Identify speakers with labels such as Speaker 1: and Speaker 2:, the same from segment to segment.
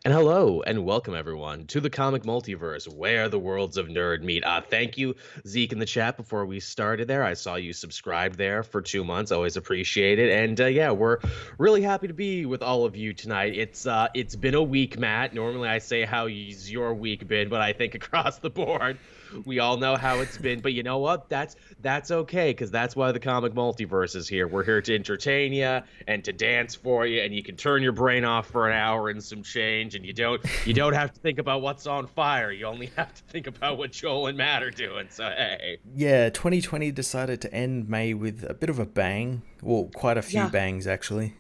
Speaker 1: And hello and welcome everyone to the Comic Multiverse, where the worlds of nerd meet. Thank you, Zeke, in the chat before we started there. I saw you subscribed there for 2 months. Always appreciate it. And yeah, we're really happy to be with all of you tonight. It's been a week, Matt. Normally I say how's your week been, but I think across the board we all know how it's been. But you know what? That's okay, because that's why the Comic Multiverse is here. We're here to entertain you and to dance for you, and you can turn your brain off for an hour and some change, and you don't have to think about what's on fire. You only have to think about what Joel and Matt are doing. So hey,
Speaker 2: Yeah, 2020 decided to end May with a bit of a bang. Well, quite a few
Speaker 1: yeah,
Speaker 2: bangs, actually.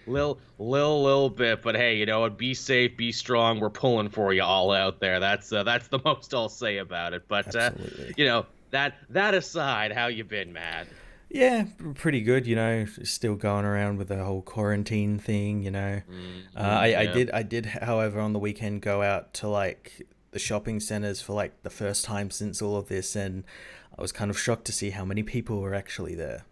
Speaker 1: little bit, but hey, you know what? Be safe, be strong. We're pulling for you all out there. That's the most I'll say about it. But
Speaker 2: Absolutely.
Speaker 1: you know, that aside, how you been, Matt?
Speaker 2: Yeah, pretty good, still going around with the whole quarantine thing, I
Speaker 1: Yeah.
Speaker 2: did, however, on the weekend go out to, like, the shopping centers for, like, the first time since all of this, and I was kind of shocked to see how many people were actually there.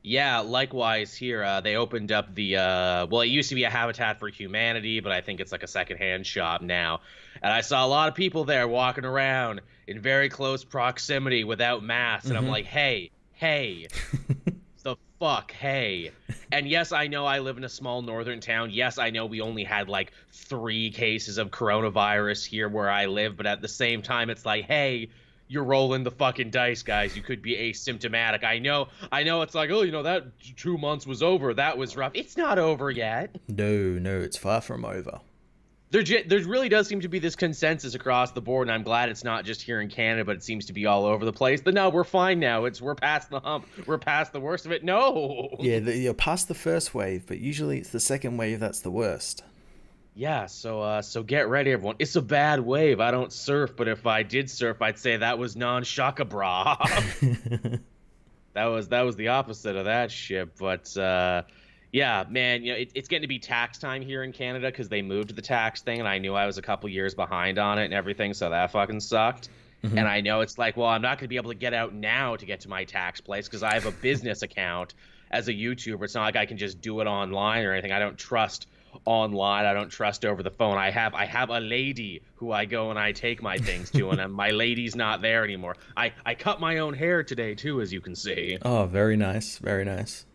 Speaker 1: Yeah, likewise here. They opened up well, it used to be a Habitat for Humanity, but I think it's like a secondhand shop now. And I saw a lot of people there walking around in very close proximity without masks. And I'm
Speaker 2: Mm-hmm.
Speaker 1: like, hey, the fuck, hey. And yes, I know I live in a small northern town. Yes, I know we only had like 3 cases of coronavirus here where I live, but at the same time, it's like, hey, you're rolling the fucking dice, guys. You could be asymptomatic. I know it's like, oh, that 2 months was over. That was rough. It's not over yet.
Speaker 2: No, it's far from over.
Speaker 1: There really does seem to be this consensus across the board, and I'm glad it's not just here in Canada, but it seems to be all over the place. But no, we're fine now. We're past the hump. We're past the worst of it. No.
Speaker 2: Yeah, you're past the first wave, but usually it's the second wave that's the worst.
Speaker 1: Yeah, so get ready, everyone. It's a bad wave. I don't surf, but if I did surf, I'd say that was non-shaka bra. That was the opposite of that shit. But yeah, man, it's getting to be tax time here in Canada because they moved the tax thing, and I knew I was a couple years behind on it and everything, so that fucking sucked.
Speaker 2: Hmm.
Speaker 1: And I know it's like, well, I'm not going to be able to get out now to get to my tax place because I have a business account as a YouTuber. It's not like I can just do it online or anything. I don't trust online. I don't trust over the phone. I have a lady who I go and I take my things to, and my lady's not there anymore. I cut my own hair today too, as you can see.
Speaker 2: Oh, very nice, very nice.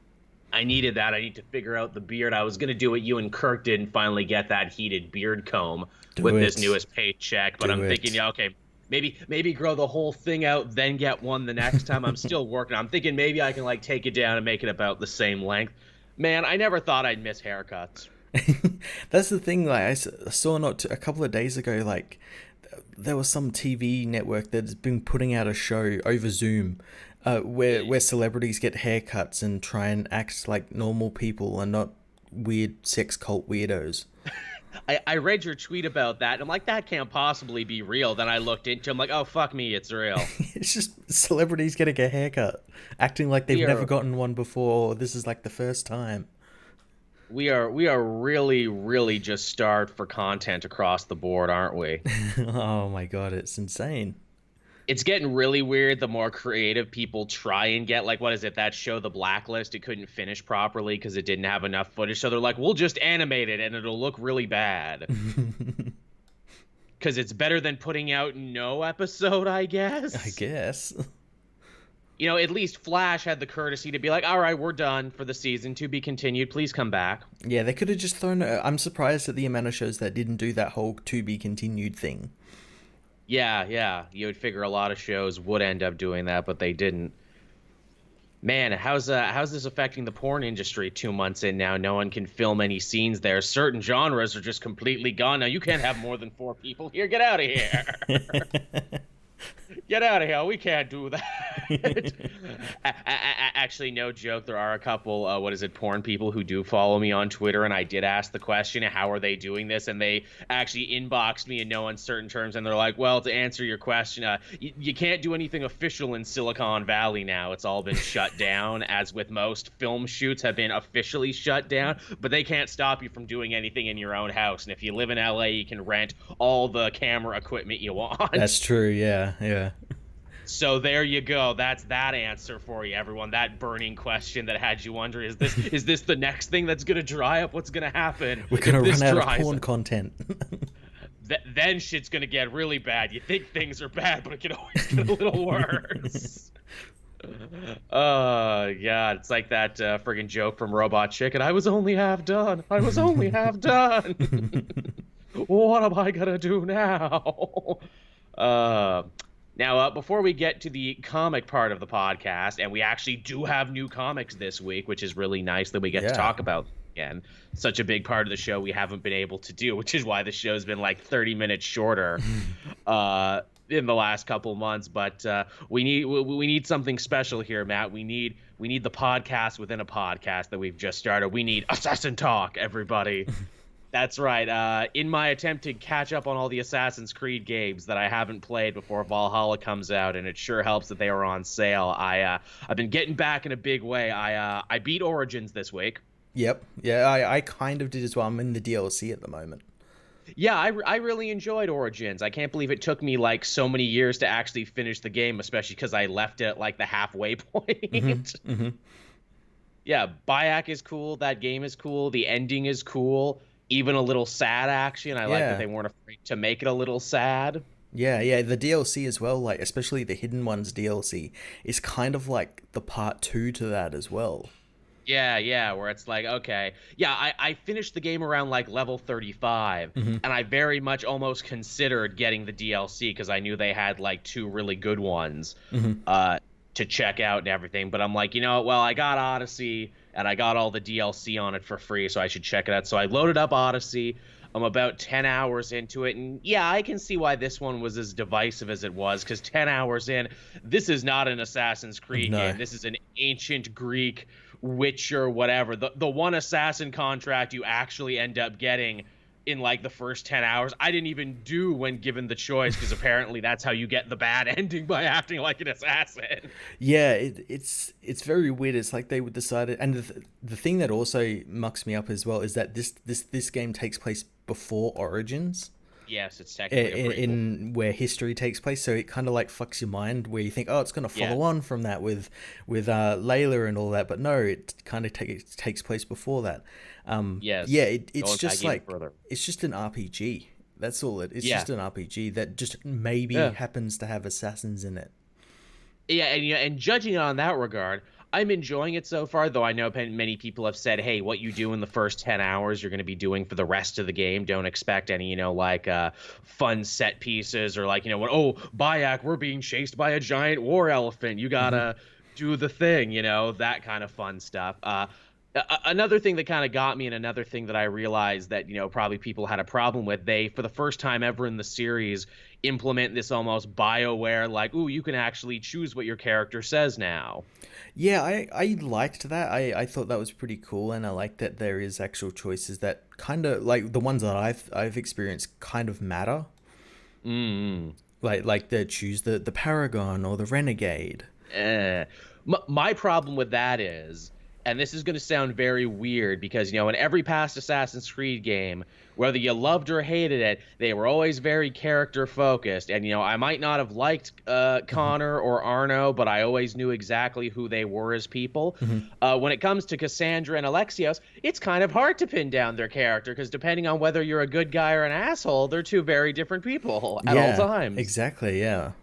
Speaker 1: I needed that. I need to figure out the beard. I was gonna do what you and Kirk did and finally get that heated beard comb
Speaker 2: Do
Speaker 1: with this
Speaker 2: it.
Speaker 1: newest paycheck. But
Speaker 2: Do
Speaker 1: I'm thinking,
Speaker 2: it.
Speaker 1: yeah, okay, maybe grow the whole thing out, then get one the next time. I'm still working. I'm thinking maybe I can like take it down and make it about the same length. Man, I never thought I'd miss haircuts.
Speaker 2: That's the thing. Like saw not a couple of days ago, like there was some TV network that's been putting out a show over Zoom, where celebrities get haircuts and try and act like normal people and not weird sex cult weirdos.
Speaker 1: I read your tweet about that, and I'm like, that can't possibly be real. Then I looked into it, I'm like, oh, fuck me, it's real.
Speaker 2: It's just celebrities getting a haircut, acting like they've
Speaker 1: We
Speaker 2: never
Speaker 1: are
Speaker 2: gotten one before. This is like the first time.
Speaker 1: we are really, really just starved for content across the board, aren't we?
Speaker 2: Oh my god, it's insane.
Speaker 1: It's getting really weird the more creative people try and get. Like, what is it, that show The Blacklist? It couldn't finish properly because it didn't have enough footage, so they're like, we'll just animate it and it'll look really bad because it's better than putting out no episode, I
Speaker 2: I
Speaker 1: guess.
Speaker 2: guess.
Speaker 1: At least Flash had the courtesy to be like, all right, we're done for the season, to be continued, please come back.
Speaker 2: Yeah, they could have just thrown. I'm surprised at the amount of shows that didn't do that whole to be continued thing.
Speaker 1: Yeah, you would figure a lot of shows would end up doing that, but they didn't. Man, how's this affecting the porn industry 2 months in now? No one can film any scenes there. Certain genres are just completely gone. Now you can't have more than 4 people here. Get out of here. Get out of here. We can't do that. Actually, no joke. There are a couple, porn people who do follow me on Twitter, and I did ask the question, how are they doing this? And they actually inboxed me in no uncertain terms, and they're like, well, to answer your question, you can't do anything official in Silicon Valley now. It's all been shut down, as with most film shoots have been officially shut down, but they can't stop you from doing anything in your own house. And if you live in LA, you can rent all the camera equipment you want.
Speaker 2: That's true. Yeah.
Speaker 1: So there you go. That's that answer for you, everyone. That burning question that had you wondering, is this the next thing that's gonna dry up? What's gonna happen
Speaker 2: We're
Speaker 1: if
Speaker 2: gonna
Speaker 1: this
Speaker 2: run out of
Speaker 1: dries
Speaker 2: porn
Speaker 1: up?
Speaker 2: content.
Speaker 1: Then shit's gonna get really bad. You think things are bad, but it can always get a little worse. Oh God, it's like that friggin' joke from Robot Chicken. I was only half done. I was only half done. What am I gonna do now? Uh, now, before we get to the comic part of the podcast, and we actually do have new comics this week, which is really nice that we get to
Speaker 2: Yeah.
Speaker 1: talk about again. Such a big part of the show we haven't been able to do, which is why the show's been like 30 minutes shorter in the last couple months. But we need something special here, Matt. We need the podcast within a podcast that we've just started. We need Assassin Talk, everybody. That's right. In my attempt to catch up on all the Assassin's Creed games that I haven't played before Valhalla comes out, and it sure helps that they were on sale. I've been getting back in a big way. I beat Origins this week.
Speaker 2: Yep. Yeah, I kind of did as well. I'm in the DLC at the moment.
Speaker 1: Yeah, I really enjoyed Origins. I can't believe it took me like so many years to actually finish the game, especially because I left it at like the halfway point. Yeah, Bayek is cool. That game is cool. The ending is cool. Even a little sad action. I like that
Speaker 2: Yeah.
Speaker 1: they weren't afraid to make it a little sad.
Speaker 2: Yeah, the DLC as well, like especially the Hidden Ones DLC, is kind of like the part two to that as well.
Speaker 1: Yeah, where it's like, okay. Yeah, I finished the game around like level 35, and I very much almost considered getting the DLC because I knew they had like two really good ones to check out and everything. But I'm like, well, I got Odyssey, and I got all the DLC on it for free, so I should check it out. So I loaded up Odyssey. I'm about 10 hours into it, and yeah, I can see why this one was as divisive as it was, because 10 hours in, this is not an Assassin's Creed
Speaker 2: No.
Speaker 1: game. This is an ancient Greek Witcher, whatever. The one assassin contract you actually end up getting in like the first 10 hours, I didn't even do when given the choice, because apparently that's how you get the bad ending, by acting like an assassin.
Speaker 2: Yeah, it's very weird. It's like they would decided, and the thing that also mucks me up as well is that this game takes place before Origins.
Speaker 1: Yes, it's technically a prequel.
Speaker 2: In where history takes place, so it kind of like fucks your mind where you think, oh, it's going to follow on from that with Layla and all that, but no, it kind of takes place before that.
Speaker 1: Yes.
Speaker 2: Yeah, it's
Speaker 1: Going
Speaker 2: just
Speaker 1: back even
Speaker 2: like
Speaker 1: further.
Speaker 2: it's just an RPG. That's all it. It's
Speaker 1: Yeah.
Speaker 2: just an RPG that just maybe happens to have assassins in it.
Speaker 1: Yeah, and judging it on that regard, I'm enjoying it so far, though I know many people have said, hey, what you do in the first 10 hours, you're going to be doing for the rest of the game. Don't expect any, fun set pieces or Bayek, we're being chased by a giant war elephant. You got to do the thing, that kind of fun stuff. Another thing that kind of got me, and another thing that I realized that, probably people had a problem with, they, for the first time ever in the series, implement this almost BioWare, like, ooh, you can actually choose what your character says now.
Speaker 2: Yeah, I liked that. I thought that was pretty cool, and I like that there is actual choices that kind of like the ones that I've experienced kind of matter. Like they choose the Paragon or the Renegade.
Speaker 1: My problem with that is, and this is going to sound very weird because, in every past Assassin's Creed game, whether you loved or hated it, they were always very character focused. And, I might not have liked Connor or Arno, but I always knew exactly who they were as people. When it comes to Cassandra and Alexios, it's kind of hard to pin down their character because depending on whether you're a good guy or an asshole, they're two very different people at all times.
Speaker 2: Exactly, yeah.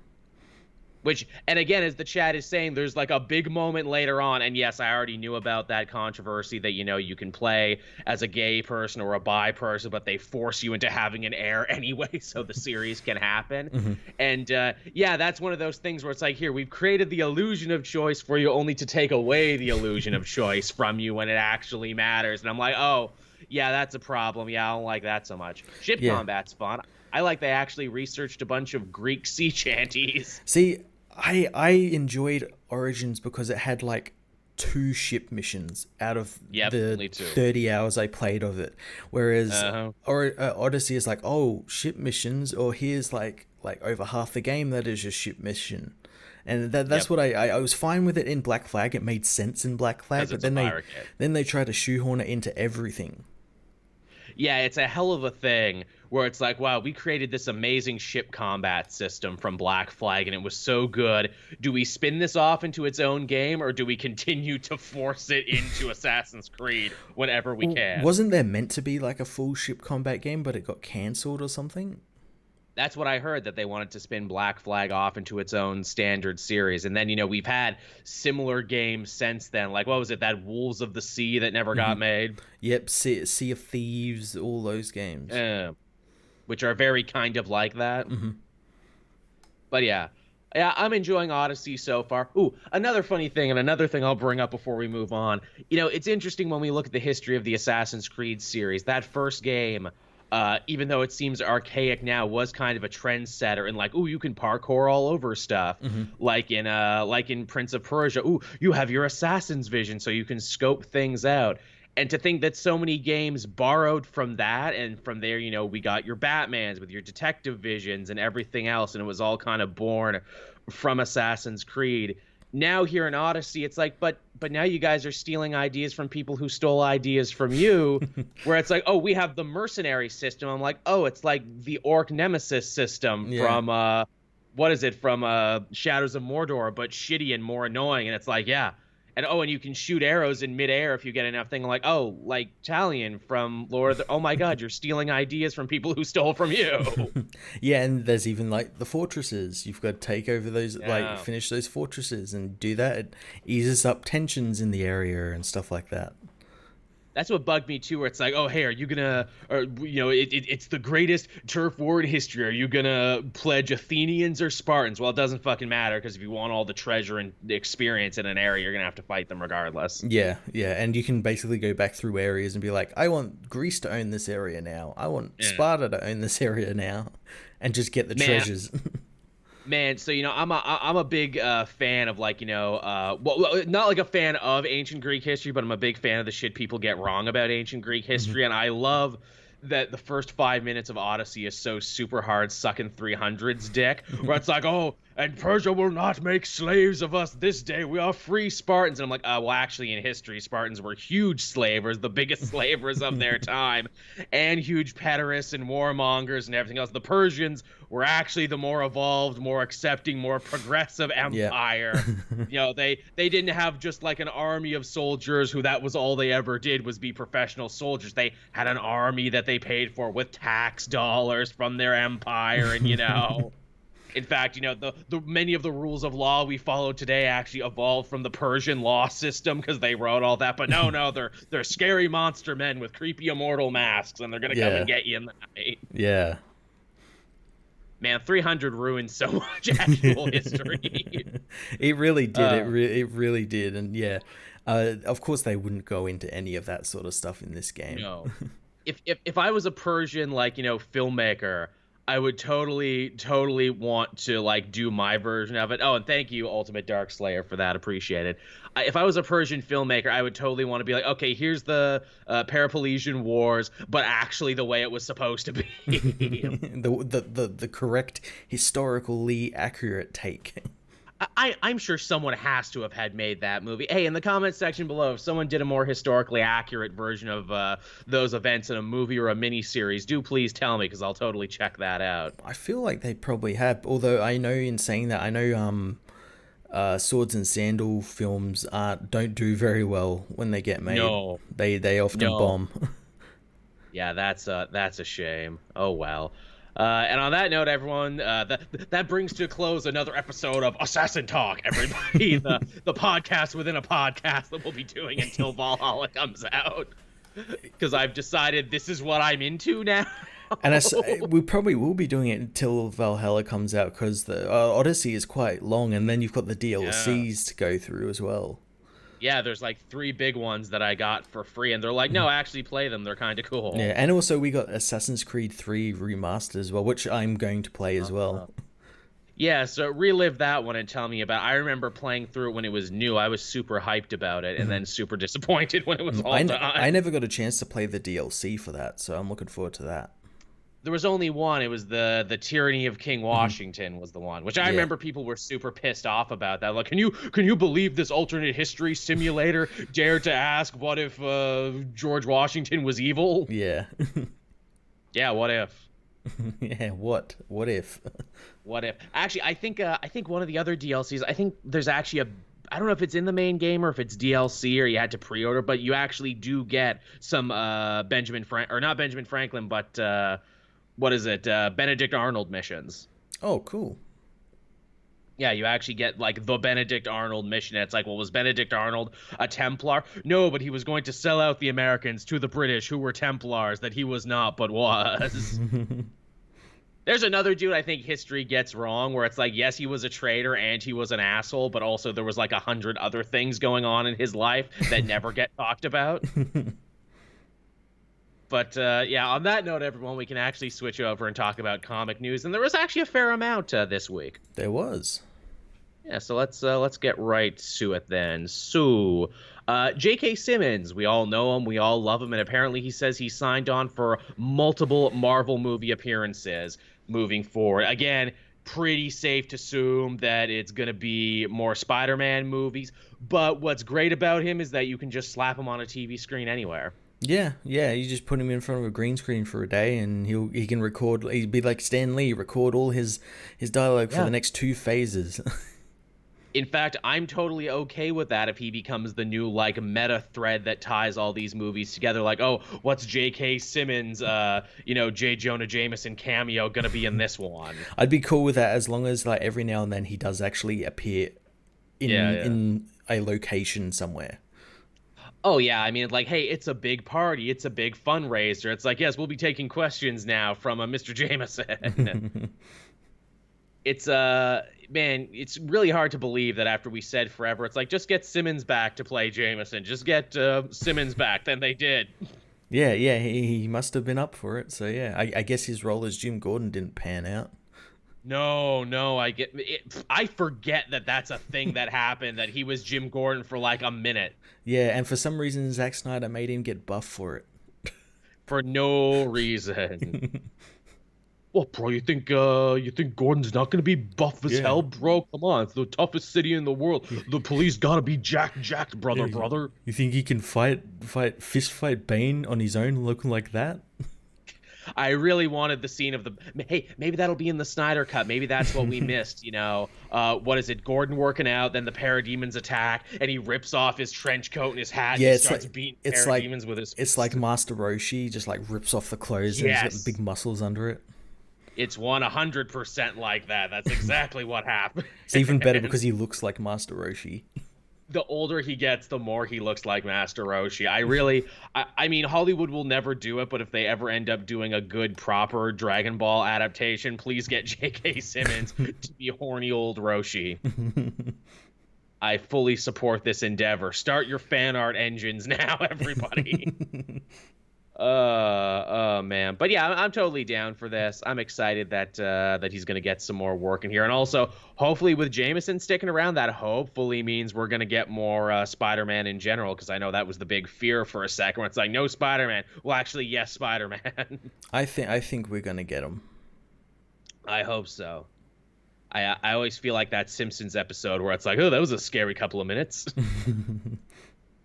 Speaker 1: Which, and again, as the chat is saying, there's like a big moment later on, and yes, I already knew about that controversy that, you can play as a gay person or a bi person, but they force you into having an heir anyway, so the series can happen. And that's one of those things where it's like, here, we've created the illusion of choice for you only to take away the illusion of choice from you when it actually matters. And I'm like, oh, yeah, that's a problem. Yeah, I don't like that so much. Ship combat's fun. I like they actually researched a bunch of Greek sea shanties.
Speaker 2: See, I enjoyed Origins because it had like 2 ship missions out of the 30 hours I played of it. Whereas Odyssey is like, oh, ship missions, or here's like over half the game that is a ship mission. And that's what I was fine with it in Black Flag. It made sense in Black Flag, but then they try to shoehorn it into everything.
Speaker 1: Yeah, it's a hell of a thing where it's like, wow, we created this amazing ship combat system from Black Flag and it was so good. Do we spin this off into its own game or do we continue to force it into Assassin's Creed whenever we can?
Speaker 2: Wasn't there meant to be like a full ship combat game, but it got cancelled or something?
Speaker 1: That's what I heard, that they wanted to spin Black Flag off into its own standard series. And then, we've had similar games since then. Like, what was it, that Wolves of the Sea that never got made?
Speaker 2: Yep, sea of Thieves, all those games.
Speaker 1: Which are very kind of like that. But yeah, I'm enjoying Odyssey so far. Ooh, another funny thing, and another thing I'll bring up before we move on. It's interesting when we look at the history of the Assassin's Creed series. That first game, even though it seems archaic now, was kind of a trendsetter and like, ooh, you can parkour all over stuff. Like in Prince of Persia, ooh, you have your assassin's vision so you can scope things out. And to think that so many games borrowed from that, and from there, we got your Batmans with your detective visions and everything else, and it was all kind of born from Assassin's Creed. Now here in Odyssey, it's like, but now you guys are stealing ideas from people who stole ideas from you, where it's like, oh, we have the mercenary system. I'm like, oh, it's like the Orc Nemesis system from, what is it, from Shadows of Mordor, but shitty and more annoying. And it's like, yeah. And you can shoot arrows in midair if you get enough thing. Like, oh, like Talion from Lord of the... Oh my god, you're stealing ideas from people who stole from you.
Speaker 2: Yeah, and there's even like the fortresses. You've got to take over those, like finish those fortresses and do that. It eases up tensions in the area and stuff like that.
Speaker 1: That's what bugged me too, where it's like, oh, hey, are you gonna, or it's the greatest turf war in history. Are you gonna pledge Athenians or Spartans? Well, it doesn't fucking matter, because if you want all the treasure and the experience in an area, you're gonna have to fight them regardless.
Speaker 2: Yeah, and you can basically go back through areas and be like, I want Greece to own this area now. I want Sparta to own this area now, and just get the treasures.
Speaker 1: Man, so I'm a big fan of, like, well, not like a fan of ancient Greek history, but I'm a big fan of the shit people get wrong about ancient Greek history, and I love that the first 5 minutes of Odyssey is so super hard sucking 300s dick, where it's like, oh, and Persia will not make slaves of us this day. We are free Spartans. And I'm like, well, actually, in history, Spartans were huge slavers, the biggest slavers of their time, and huge pederasts and warmongers and everything else. The Persians were actually the more evolved, more accepting, more progressive empire. They didn't have just like an army of soldiers who that was all they ever did was be professional soldiers. They had an army that they paid for with tax dollars from their empire, and in fact, the many of the rules of law we follow today actually evolved from the Persian law system, because they wrote all that. But no, they're scary monster men with creepy immortal masks, and they're gonna come and get you in the night.
Speaker 2: Yeah.
Speaker 1: Man, 300 ruined so much actual history.
Speaker 2: It really did. It really did. And of course they wouldn't go into any of that sort of stuff in this game.
Speaker 1: No. If I was a Persian, like, filmmaker, I would totally want to, like, do my version of it. Oh, and thank you, Ultimate Dark Slayer, for that. Appreciate it. If I was a Persian filmmaker, I would totally want to be like, okay, here's the Peloponnesian Wars, but actually the way it was supposed to be.
Speaker 2: the correct, historically accurate take.
Speaker 1: I'm sure someone has to have had made that movie. Hey, in the comment section below, if someone did a more historically accurate version of those events in a movie or a mini-series, do please tell me, because I'll totally check that out.
Speaker 2: I feel like they probably have, although I know in saying that, I know Swords and Sandal films don't do very well when they get made. No. They often bomb.
Speaker 1: Yeah, that's a shame. Oh, well. And on that note, everyone, that brings to a close another episode of Assassin Talk, everybody. the podcast within a podcast that we'll be doing until Valhalla comes out. Because I've decided this is what I'm into now.
Speaker 2: And we probably will be doing it until Valhalla comes out, because the Odyssey is quite long, and then you've got the DLCs to go through as well.
Speaker 1: Yeah, there's like 3 big ones that I got for free, and they're like, no, actually play them. They're kind of cool.
Speaker 2: Yeah, and also we got Assassin's Creed 3 Remastered as well, which I'm going to play as well.
Speaker 1: Yeah, so relive that one and tell me about it. I remember playing through it when it was new. I was super hyped about it, and then super disappointed when it was all done.
Speaker 2: I never got a chance to play the DLC for that, so I'm looking forward to that.
Speaker 1: There was only one. It was the Tyranny of King
Speaker 2: Mhm.
Speaker 1: Washington was the one, which I
Speaker 2: Yeah.
Speaker 1: remember people were super pissed off about that. Like, can you believe this alternate history simulator dared to ask what if George Washington was evil?
Speaker 2: Yeah.
Speaker 1: Yeah, what if?
Speaker 2: Yeah. What? What if?
Speaker 1: What if? Actually, I think one of the other DLCs. I think there's actually a. I don't know if it's in the main game or if it's DLC or you had to pre-order, but you actually do get some Benjamin Frank or not Benjamin Franklin, but what is it? Benedict Arnold missions.
Speaker 2: Oh, cool.
Speaker 1: Yeah, you actually get like the Benedict Arnold mission. It's like, well, was Benedict Arnold a Templar? No, but he was going to sell out the Americans to the British, who were Templars that he was not, but was. There's another dude I think history gets wrong, where it's like, yes, he was a traitor and he was an asshole, but also there was like 100 other things going on in his life that never get talked about. But yeah, on that note, everyone, we can actually switch over and talk about comic news, and there was actually a fair amount this week.
Speaker 2: There was.
Speaker 1: Yeah, so let's get right to it then. So, J.K. Simmons, we all know him, we all love him, and apparently he says he signed on for multiple Marvel movie appearances moving forward. Again, pretty safe to assume that it's gonna be more Spider-Man movies. But what's great about him is that you can just slap him on a TV screen anywhere.
Speaker 2: Yeah, yeah. You just put him in front of a green screen for a day, and he can record. He'd be like Stan Lee, record all his dialogue for
Speaker 1: Yeah.
Speaker 2: the next two phases.
Speaker 1: In fact, I'm totally okay with that if he becomes the new like meta thread that ties all these movies together. Like, oh, what's J.K. Simmons, J. Jonah Jameson cameo gonna be in this one?
Speaker 2: I'd be cool with that as long as like every now and then he does actually appear
Speaker 1: Yeah, yeah.
Speaker 2: in a location somewhere.
Speaker 1: Oh yeah, I mean, like, hey, it's a big party, it's a big fundraiser. It's like, yes, we'll be taking questions now from Mr. Jameson. It's man, it's really hard to believe that after we said forever, it's like just get Simmons back to play Jameson. Just get Simmons back. Then they did.
Speaker 2: Yeah, yeah. He must have been up for it. So yeah, I guess his role as Jim Gordon didn't pan out.
Speaker 1: No, no, I get it. I forget that that's a thing that happened. That he was Jim Gordon for like a minute
Speaker 2: Yeah, and for some reason Zack Snyder made him get buff for it.
Speaker 1: for no reason. What, bro? You think Gordon's not gonna be buff as
Speaker 2: Yeah.
Speaker 1: hell, bro? Come on, it's the toughest city in the world. The police gotta be jacked, brother,
Speaker 2: Yeah,
Speaker 1: brother.
Speaker 2: you think he can fist fight Bane on his own looking like that?
Speaker 1: I really wanted the scene of the. Hey, maybe that'll be in the Snyder cut. Maybe that's what we missed. What is it? Gordon working out, then the parademons attack, and he rips off his trench coat and his hat.
Speaker 2: Yeah,
Speaker 1: And he
Speaker 2: it's
Speaker 1: starts
Speaker 2: like
Speaker 1: beating
Speaker 2: it's like
Speaker 1: parademons with his.
Speaker 2: it's like Master Roshi just like rips off the clothes and he's got the
Speaker 1: Yes,
Speaker 2: big muscles under it.
Speaker 1: it's 100% like that. That's exactly what happened.
Speaker 2: It's even better because he looks like Master Roshi.
Speaker 1: The older he gets, the more he looks like Master Roshi. I mean, Hollywood will never do it, but if they ever end up doing a good, proper Dragon Ball adaptation, please get J.K. Simmons to be horny old Roshi. I fully support this endeavor. Start your fan art engines now, everybody. Oh man, but yeah, I'm totally down for this. I'm excited that he's gonna get some more work in here, and also hopefully with Jameson sticking around, that hopefully means we're gonna get more Spider-Man in general, because I know that was the big fear for a second, where it's like no Spider-Man. Well, actually, yes, Spider-Man.
Speaker 2: I think we're gonna get him.
Speaker 1: I hope so. I always feel like that Simpsons episode where it's like, oh, that was a scary couple of minutes.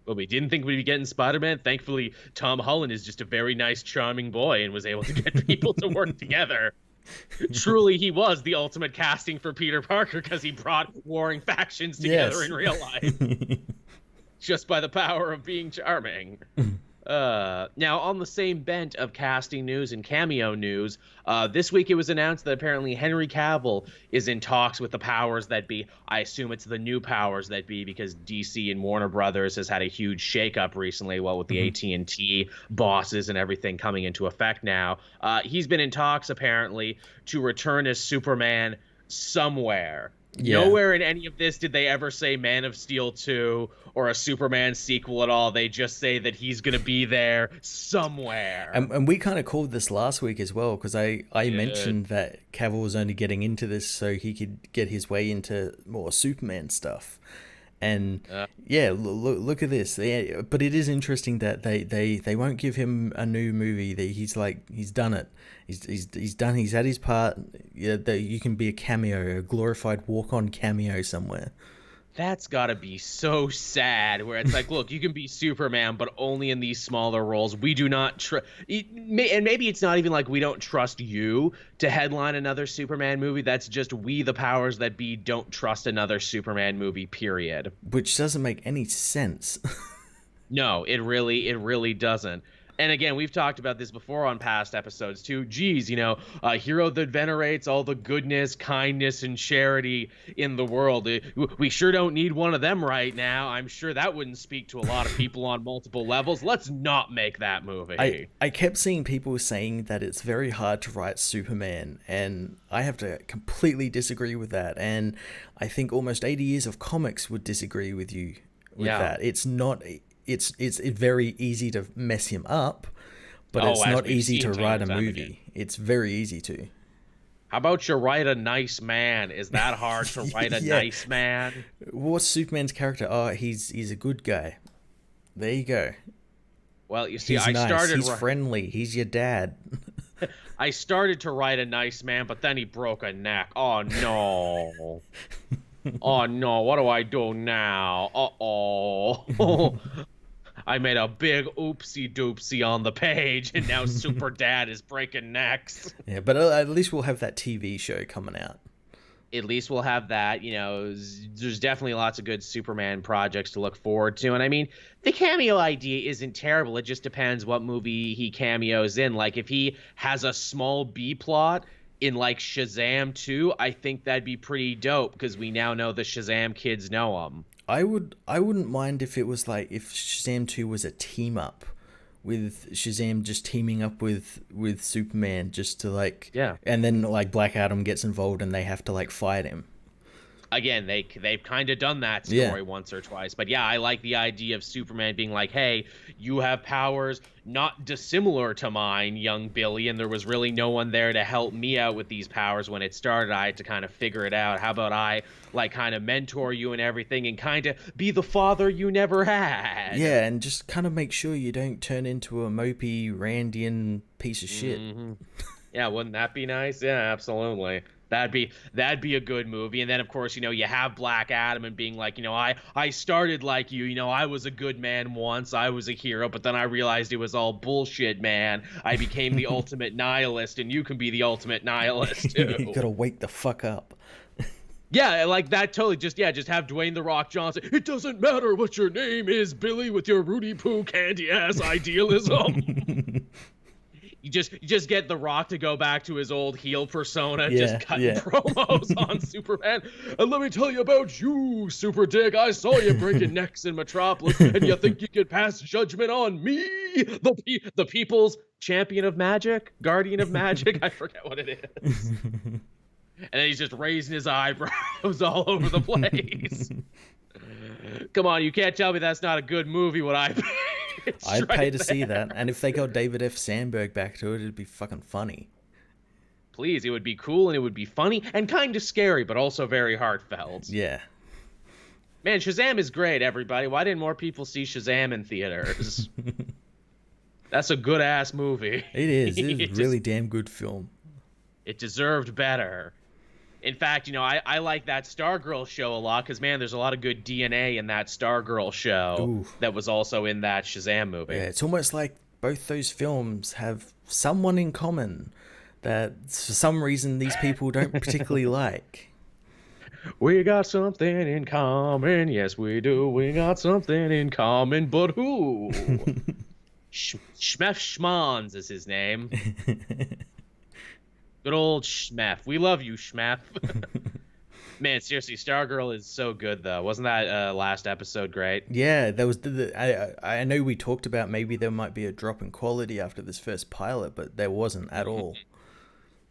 Speaker 1: But we didn't think we'd be getting Spider-Man. Thankfully, Tom Holland is just a very nice, charming boy and was able to get people to work together. Truly, he was the ultimate casting for Peter Parker because he brought warring factions together
Speaker 2: Yes.
Speaker 1: in real life just by the power of being charming. Now, on the same bent of casting news and cameo news, this week it was announced that apparently Henry Cavill is in talks with the powers that be. I assume it's the new powers that be because DC and Warner Brothers has had a huge shakeup recently, well, with the AT&T bosses and everything coming into effect now. He's been in talks apparently to return as Superman somewhere.
Speaker 2: Yeah.
Speaker 1: Nowhere in any of this did they ever say Man of Steel 2 or a Superman sequel at all. They just say that he's going to be there somewhere.
Speaker 2: And we kind of called this last week as well because I
Speaker 1: Good.
Speaker 2: mentioned that Cavill was only getting into this so he could get his way into more Superman stuff. And
Speaker 1: Uh,
Speaker 2: yeah, look at this. Yeah, but it is interesting that they won't give him a new movie. That he's done it. He's done. He's had his part. Yeah, that you can be a cameo, a glorified walk-on cameo somewhere.
Speaker 1: That's gotta be so sad. Where it's like, look, you can be Superman, but only in these smaller roles. We do not trust, and maybe it's not even like we don't trust you to headline another Superman movie. That's just we, the powers that be, don't trust another Superman movie. Period.
Speaker 2: Which doesn't make any sense.
Speaker 1: No, it really doesn't. And again, we've talked about this before on past episodes too. Geez, a hero that venerates all the goodness, kindness, and charity in the world. We sure don't need one of them right now. I'm sure that wouldn't speak to a lot of people on multiple levels. Let's not make that movie.
Speaker 2: I kept seeing people saying that it's very hard to write Superman, and I have to completely disagree with that. And I think almost 80 years of comics would disagree with you with that. It's not. It's very easy to mess him up, but it's not easy to write a movie. It's very easy to.
Speaker 1: How about you write a nice man? Is that hard to write a nice man?
Speaker 2: What's Superman's character? Oh, he's a good guy. There you go.
Speaker 1: Well, you see,
Speaker 2: He's nice. He's friendly. He's your dad.
Speaker 1: I started to write a nice man, but then he broke a neck. Oh no. Oh no, what do I do now? Uh-oh. I made a big oopsie doopsie on the page, and now Super Dad is breaking necks.
Speaker 2: Yeah, but at least we'll have that TV show coming out.
Speaker 1: At least we'll have that. There's definitely lots of good Superman projects to look forward to. And I mean, the cameo idea isn't terrible. It just depends what movie he cameos in. Like, if he has a small B plot in like Shazam 2, I think that'd be pretty dope because we now know the Shazam kids know him.
Speaker 2: I wouldn't mind if it was like if Shazam 2 was a team up with Shazam just teaming up with Superman just to like,
Speaker 1: yeah,
Speaker 2: and then like Black Adam gets involved and they have to like fight him.
Speaker 1: Again, they've kind of done that story once or twice. But yeah, I like the idea of Superman being like, hey, you have powers not dissimilar to mine, young Billy, and there was really no one there to help me out with these powers when it started. I had to kind of figure it out. How about I like kind of mentor you and everything and kind of be the father you never had?
Speaker 2: Yeah, and just kind of make sure you don't turn into a mopey Randian piece of shit.
Speaker 1: Mm-hmm. Yeah, wouldn't that be nice? Yeah, absolutely. That'd be a good movie. And then of course, you have Black Adam and being like, I started like you, I was a good man once, I was a hero, but then I realized it was all bullshit, man. I became the ultimate nihilist, and you can be the ultimate nihilist too.
Speaker 2: You gotta wake the fuck up.
Speaker 1: Yeah, like that totally. Just have Dwayne The Rock Johnson. It doesn't matter what your name is, Billy, with your Rudy Poo candy ass idealism. You just get The Rock to go back to his old heel persona, just cutting promos on Superman. And let me tell you about you, Super Dick. I saw you breaking necks in Metropolis, and you think you could pass judgment on me, the people's champion of magic, guardian of magic. I forget what it is. And then he's just raising his eyebrows all over the place. Come on, you can't tell me that's not a good movie. What
Speaker 2: I'd pay to see that. And if they got David F. Sandberg back to it, it'd be fucking funny.
Speaker 1: Please, it would be cool and it would be funny and kind of scary, but also very heartfelt.
Speaker 2: Yeah.
Speaker 1: Man, Shazam is great, everybody. Why didn't more people see Shazam in theaters? That's a good-ass movie.
Speaker 2: It is. It is a really damn good film.
Speaker 1: It deserved better. In fact, I like that Stargirl show a lot because, man, there's a lot of good DNA in that Stargirl show that was also in that Shazam movie.
Speaker 2: Yeah, it's almost like both those films have someone in common that for some reason these people don't particularly like.
Speaker 1: We got something in common. Yes, we do. We got something in common, but who? Schmeff Schmons is his name. Good old Schmeff. We love you, Schmeff. Man, seriously, Stargirl is so good, though. Wasn't that last episode great?
Speaker 2: Yeah, there was. I know we talked about maybe there might be a drop in quality after this first pilot, but there wasn't at all.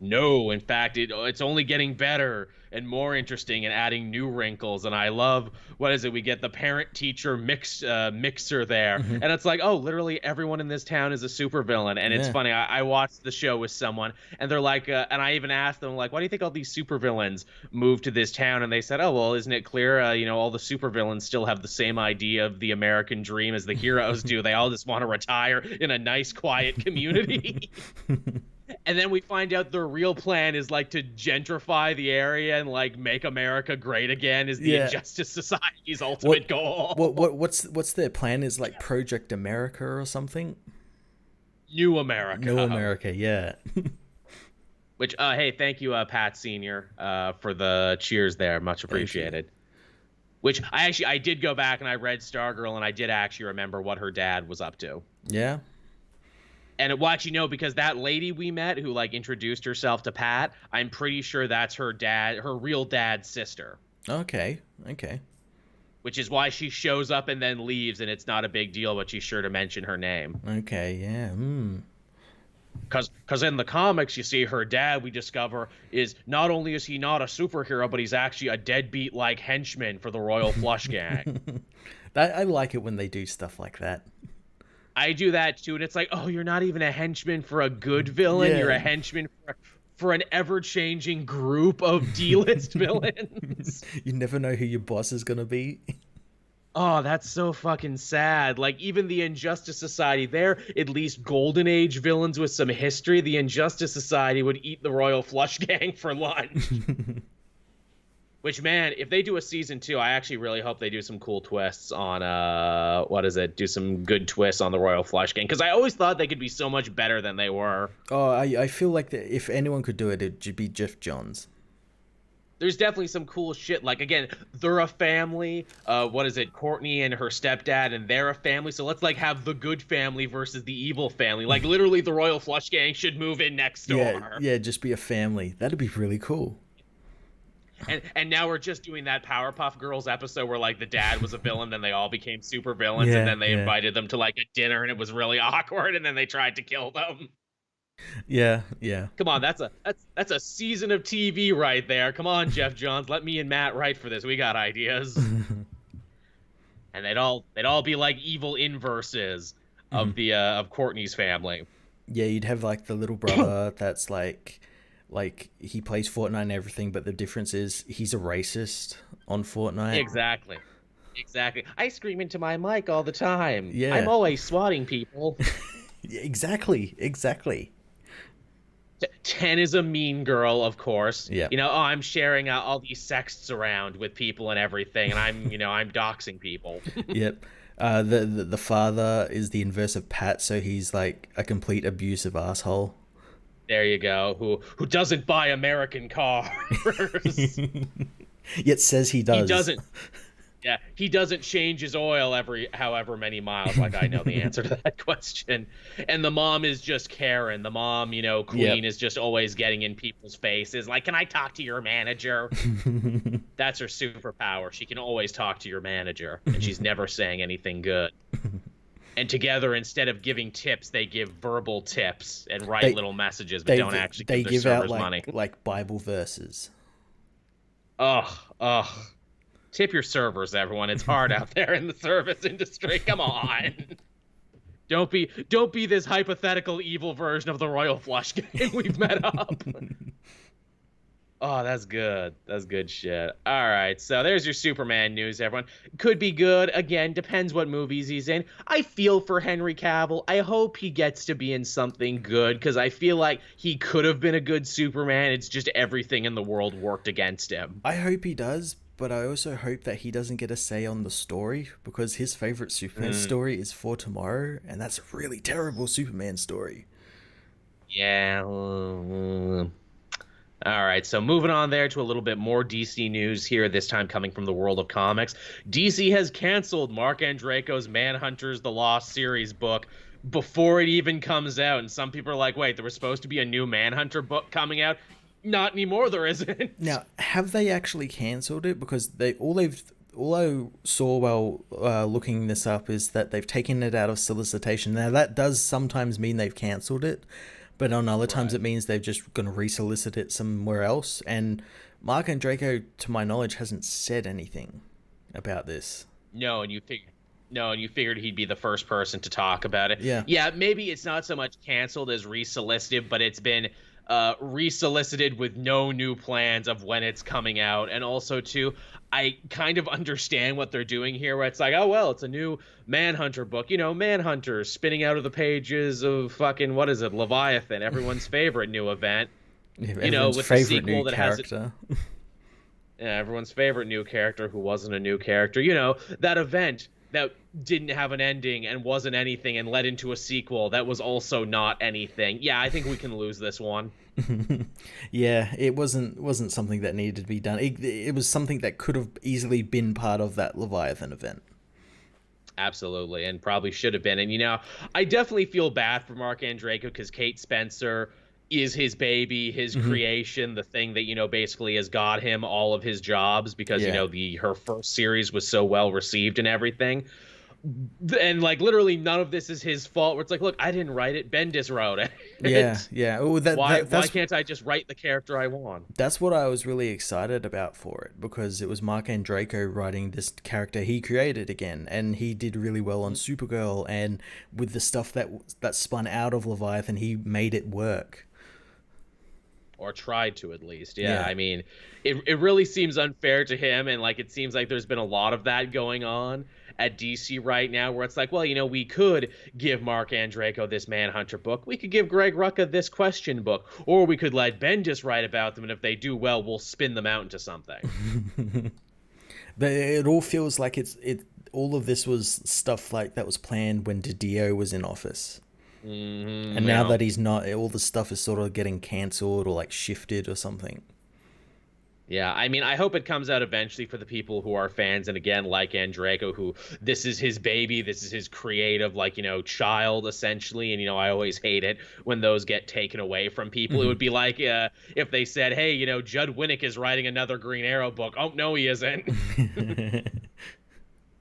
Speaker 1: No, in fact, it's only getting better and more interesting and adding new wrinkles. And I love, what is it? We get the parent-teacher mixer there,
Speaker 2: Hmm.
Speaker 1: and it's like, oh, literally everyone in this town is a supervillain. And it's
Speaker 2: Yeah.
Speaker 1: funny. I watched the show with someone, and they're like, and I even asked them, like, why do you think all these supervillains moved to this town? And they said, oh, well, isn't it clear? All the supervillains still have the same idea of the American dream as the heroes do. They all just want to retire in a nice, quiet community. And then we find out their real plan is like to gentrify the area and like make America great again is the
Speaker 2: Yeah.
Speaker 1: Injustice Society's ultimate
Speaker 2: What
Speaker 1: goal.
Speaker 2: what's their plan? Is like Project America or something?
Speaker 1: New
Speaker 2: New
Speaker 1: America.
Speaker 2: America, yeah.
Speaker 1: Which hey, thank you, Pat Senior, for the cheers there. Much
Speaker 2: Thank you.
Speaker 1: appreciated. Which I did go back and I read Stargirl and I did actually remember what her dad was up to.
Speaker 2: Yeah.
Speaker 1: And well, actually, no, because that lady we met who like introduced herself to Pat, I'm pretty sure that's her dad, her real dad's sister.
Speaker 2: Okay. Okay.
Speaker 1: Which is why she shows up and then leaves, and it's not a big deal, but she's sure to mention her name.
Speaker 2: Okay. Yeah. Hmm.
Speaker 1: Because in the comics, you see her dad, we discover, is not only is he not a superhero, but he's actually a deadbeat like henchman for the Royal Flush Gang.
Speaker 2: I like it when they do stuff like that.
Speaker 1: I do that too, and it's like, oh, you're not even a henchman for a good villain.
Speaker 2: Yeah.
Speaker 1: You're a henchman for an ever-changing group of D-list villains.
Speaker 2: You never know who your boss is gonna be.
Speaker 1: Oh, that's so fucking sad. Like, even the Injustice Society, they're at least Golden Age villains with some history. The Injustice Society would eat the Royal Flush Gang for lunch. Which, man, if they do a season 2, I actually really hope they do some cool twists on, do some good twists on the Royal Flush Gang. Because I always thought they could be so much better than they were.
Speaker 2: Oh, I feel like that if anyone could do it, it'd be Jeff Johns.
Speaker 1: There's definitely some cool shit. Like, again, they're a family. Courtney and her stepdad, and they're a family. So let's, like, have the good family versus the evil family. Like, literally, the Royal Flush Gang should move in next door.
Speaker 2: Yeah, just be a family. That'd be really cool.
Speaker 1: And now we're just doing that Powerpuff Girls episode where like the dad was a villain, then they all became super villains,
Speaker 2: Yeah,
Speaker 1: and then they
Speaker 2: yeah.
Speaker 1: invited them to like a dinner, and it was really awkward, and then they tried to kill them.
Speaker 2: Yeah, yeah.
Speaker 1: Come on, that's a season of TV right there. Come on, Jeff Johns, let me and Matt write for this. We got ideas. And they'd all be like evil inverses of the of Courtney's family.
Speaker 2: Yeah, you'd have like the little brother that's like he plays Fortnite and everything, but the difference is he's a racist on Fortnite.
Speaker 1: Exactly. I scream into my mic all the time.
Speaker 2: Yeah.
Speaker 1: I'm always swatting people.
Speaker 2: Yeah, exactly.
Speaker 1: 10 is a mean girl, of course.
Speaker 2: Yeah.
Speaker 1: I'm sharing all these sexts around with people and everything, and I'm doxing people.
Speaker 2: Yep. The father is the inverse of Pat, so he's like a complete abusive asshole.
Speaker 1: There you go. Who doesn't buy American cars?
Speaker 2: Yet says he does.
Speaker 1: He doesn't. Yeah, he doesn't change his oil every however many miles. Like, I know the answer to that question. And the mom is just Karen. The mom, Queen,
Speaker 2: Yep.
Speaker 1: is just always getting in people's faces. Like, can I talk to your manager? That's her superpower. She can always talk to your manager, and she's never saying anything good. And together, instead of giving tips, they give verbal tips and write little messages, but don't actually
Speaker 2: they
Speaker 1: give their
Speaker 2: give out
Speaker 1: servers money.
Speaker 2: like Bible verses.
Speaker 1: Ugh. Tip your servers, everyone. It's hard out there in the service industry. Come on. Don't be this hypothetical evil version of the Royal Flush Gang we've met up. Oh, that's good. That's good shit. All right, so there's your Superman news, everyone. Could be good. Again, depends what movies he's in. I feel for Henry Cavill. I hope he gets to be in something good, because I feel like he could have been a good Superman. It's just everything in the world worked against him.
Speaker 2: I hope he does, but I also hope that he doesn't get a say on the story, because his favorite Superman story is For Tomorrow, and that's a really terrible Superman story.
Speaker 1: Yeah. All right, so moving on there to a little bit more DC news here, this time coming from the world of comics. DC has canceled Marc Andreyko's Manhunters The Lost Series book before it even comes out. And some people are like, wait, there was supposed to be a new Manhunter book coming out? Not anymore, there isn't.
Speaker 2: Now, have they actually cancelled it? Because all I saw while looking this up is that they've taken it out of solicitation. Now, that does sometimes mean they've cancelled it, but on other times
Speaker 1: Right.
Speaker 2: it means they're just going to resolicit it somewhere else. And Mark Andreyko, to my knowledge, hasn't said anything about this.
Speaker 1: No, and you fig no, and you figured he'd be the first person to talk about it.
Speaker 2: Yeah.
Speaker 1: Yeah, maybe it's not so much canceled as resolicited, but it's been resolicited with no new plans of when it's coming out. And also too, I kind of understand what they're doing here, where it's like, oh well, it's a new Manhunter book. You know, Manhunters spinning out of the pages of fucking what is it, Leviathan, everyone's favorite new event.
Speaker 2: Yeah,
Speaker 1: You know,
Speaker 2: everyone's
Speaker 1: with the
Speaker 2: favorite new
Speaker 1: sequel that has it.
Speaker 2: character.
Speaker 1: Yeah, everyone's favorite new character who wasn't a new character. You know, that event that didn't have an ending and wasn't anything and led into a sequel that was also not anything. Yeah, I think we can lose this one.
Speaker 2: Yeah, it wasn't something that needed to be done. It was something that could have easily been part of that Leviathan event.
Speaker 1: Absolutely, and probably should have been. And you know, I definitely feel bad for Mark Andreko because Kate Spencer is his baby, his
Speaker 2: Hmm.
Speaker 1: creation, the thing that you know basically has got him all of his jobs because you
Speaker 2: Yeah.
Speaker 1: know the her first series was so well received and everything. And like literally none of this is his fault. Where it's like, look, I didn't write it. Bendis wrote it.
Speaker 2: Yeah, yeah. Oh,
Speaker 1: Why
Speaker 2: that's
Speaker 1: can't I just write the character I want?
Speaker 2: that's what I was really excited about for it, because it was Mark Andreyko writing this character he created again, and he did really well on Supergirl, and with the stuff that spun out of Leviathan, he made it work.
Speaker 1: Or tried to at least. Yeah,
Speaker 2: Yeah.
Speaker 1: I mean, it really seems unfair to him, and like it seems like there's been a lot of that going on at DC right now, where it's like, well, you know, we could give Mark Andreko this Manhunter book, we could give Greg Rucka this Question book, or we could let Bendis write about them, and if they do well, we'll spin them out into something.
Speaker 2: But it all feels like it. All of this was stuff like that was planned when DiDio was in office. And now
Speaker 1: Yeah.
Speaker 2: that he's not, all the stuff is sort of getting cancelled or like shifted or something.
Speaker 1: Yeah, I mean, I hope it comes out eventually for the people who are fans, and again, like Andreko, who this is his baby, this is his creative, like, you know, child, essentially, and, you know, I always hate it when those get taken away from people. It would be like if they said, hey, you know, Judd Winnick is writing another Green Arrow book. Oh, no, he isn't.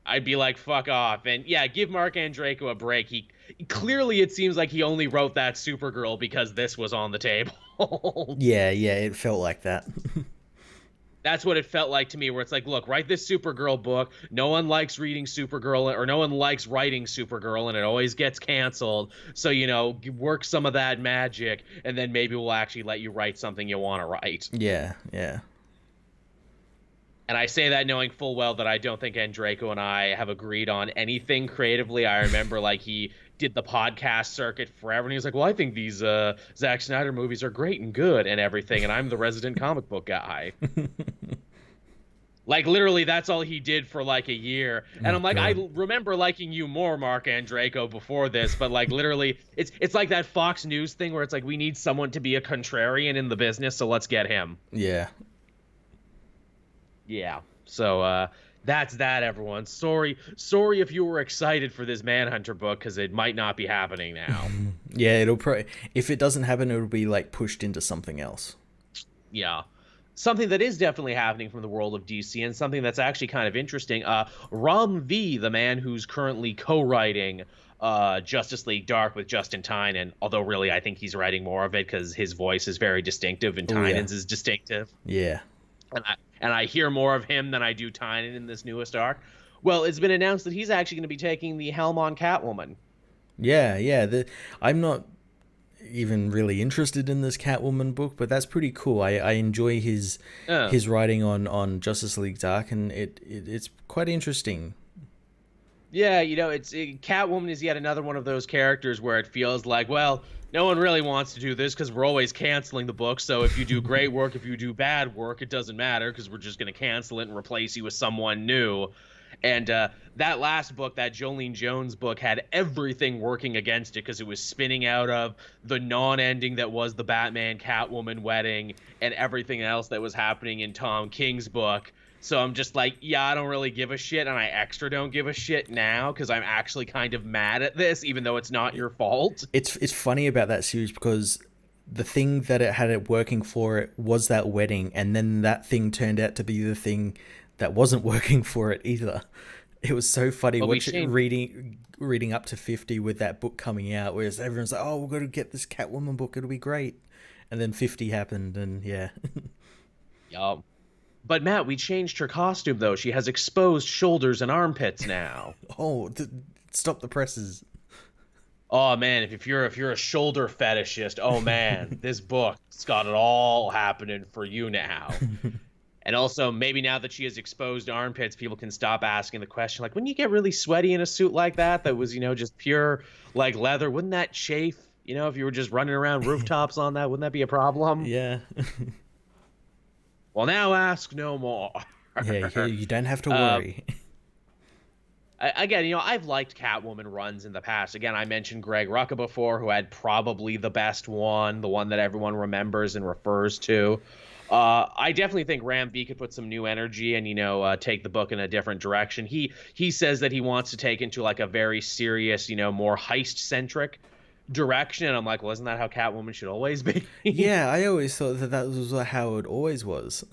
Speaker 1: I'd be like, fuck off. And yeah, give Mark Andreko a break. He clearly, it seems like he only wrote that Supergirl because this was on the table.
Speaker 2: Yeah, yeah, it felt like that.
Speaker 1: That's what it felt like to me, where it's like, look, write this Supergirl book. No one likes reading Supergirl, or no one likes writing Supergirl, and it always gets canceled. So, you know, work some of that magic, and then maybe we'll actually let you write something you want to write.
Speaker 2: Yeah, yeah.
Speaker 1: And I say that knowing full well that I don't think Andreko and I have agreed on anything creatively. I remember, like, he did the podcast circuit forever, and he was like, well, I think these Zack Snyder movies are great and good and everything, and I'm the resident comic book guy. Like, literally, that's all he did for, like, a year. And
Speaker 2: Oh,
Speaker 1: I'm like, I
Speaker 2: God.
Speaker 1: remember liking you more, Mark Andreko, before this, but, like, literally, it's like that Fox News thing where it's like, we need someone to be a contrarian in the business, so let's get him.
Speaker 2: Yeah.
Speaker 1: Yeah. So that's that, everyone. Sorry if you were excited for this Manhunter book, because it might not be happening now.
Speaker 2: Yeah, it'll probably, if it doesn't happen, it'll be like pushed into something else.
Speaker 1: Yeah. Something that is definitely happening from the world of DC, and something that's actually kind of interesting. Ram V, the man who's currently co-writing Justice League Dark with Justin Tynan, although really I think he's writing more of it because his voice is very distinctive and
Speaker 2: Oh, yeah.
Speaker 1: Tynan's is distinctive.
Speaker 2: Yeah.
Speaker 1: And I hear more of him than I do Tynan in this newest arc. Well, it's been announced that he's actually going to be taking the helm on Catwoman.
Speaker 2: Yeah, yeah. I'm not even really interested in this Catwoman book, but that's pretty cool. I enjoy his
Speaker 1: Yeah.
Speaker 2: his writing on Justice League Dark, and it's quite interesting.
Speaker 1: Yeah, you know, Catwoman is yet another one of those characters where it feels like, well, no one really wants to do this because we're always canceling the book. So if you do great work, if you do bad work, it doesn't matter because we're just going to cancel it and replace you with someone new. And that last book, that Jolene Jones book, had everything working against it because it was spinning out of the non-ending that was the Batman Catwoman wedding and everything else that was happening in Tom King's book. So I'm just like, yeah, I don't really give a shit, and I extra don't give a shit now because I'm actually kind of mad at this, even though it's not your fault.
Speaker 2: It's funny about that series because the thing that it had it working for it was that wedding, and then that thing turned out to be the thing that wasn't working for it either. It was so funny
Speaker 1: But we
Speaker 2: watching
Speaker 1: changed.
Speaker 2: reading up to 50 with that book coming out, whereas everyone's like, "Oh, we're going to get this Catwoman book; it'll be great." And then 50 happened, and yeah,
Speaker 1: Yup. But Matt, we changed her costume though. She has exposed shoulders and armpits now.
Speaker 2: oh, stop the presses.
Speaker 1: Oh man, if you're a shoulder fetishist, oh man, this book's got it all happening for you now. And also, maybe now that she has exposed armpits, people can stop asking the question, like, wouldn't you get really sweaty in a suit like that? That was, just pure like leather. Wouldn't that chafe? If you were just running around rooftops on that, wouldn't that be a problem?
Speaker 2: Yeah,
Speaker 1: Well, now ask no more.
Speaker 2: yeah, you don't have to worry.
Speaker 1: Again, I've liked Catwoman runs in the past. Again, I mentioned Greg Rucka before, who had probably the best one, the one that everyone remembers and refers to. I definitely think Ram V could put some new energy and take the book in a different direction. He says that he wants to take into like a very serious, more heist centric direction. And I'm like, well, isn't that how Catwoman should always be?
Speaker 2: Yeah, I always thought that was how it always was.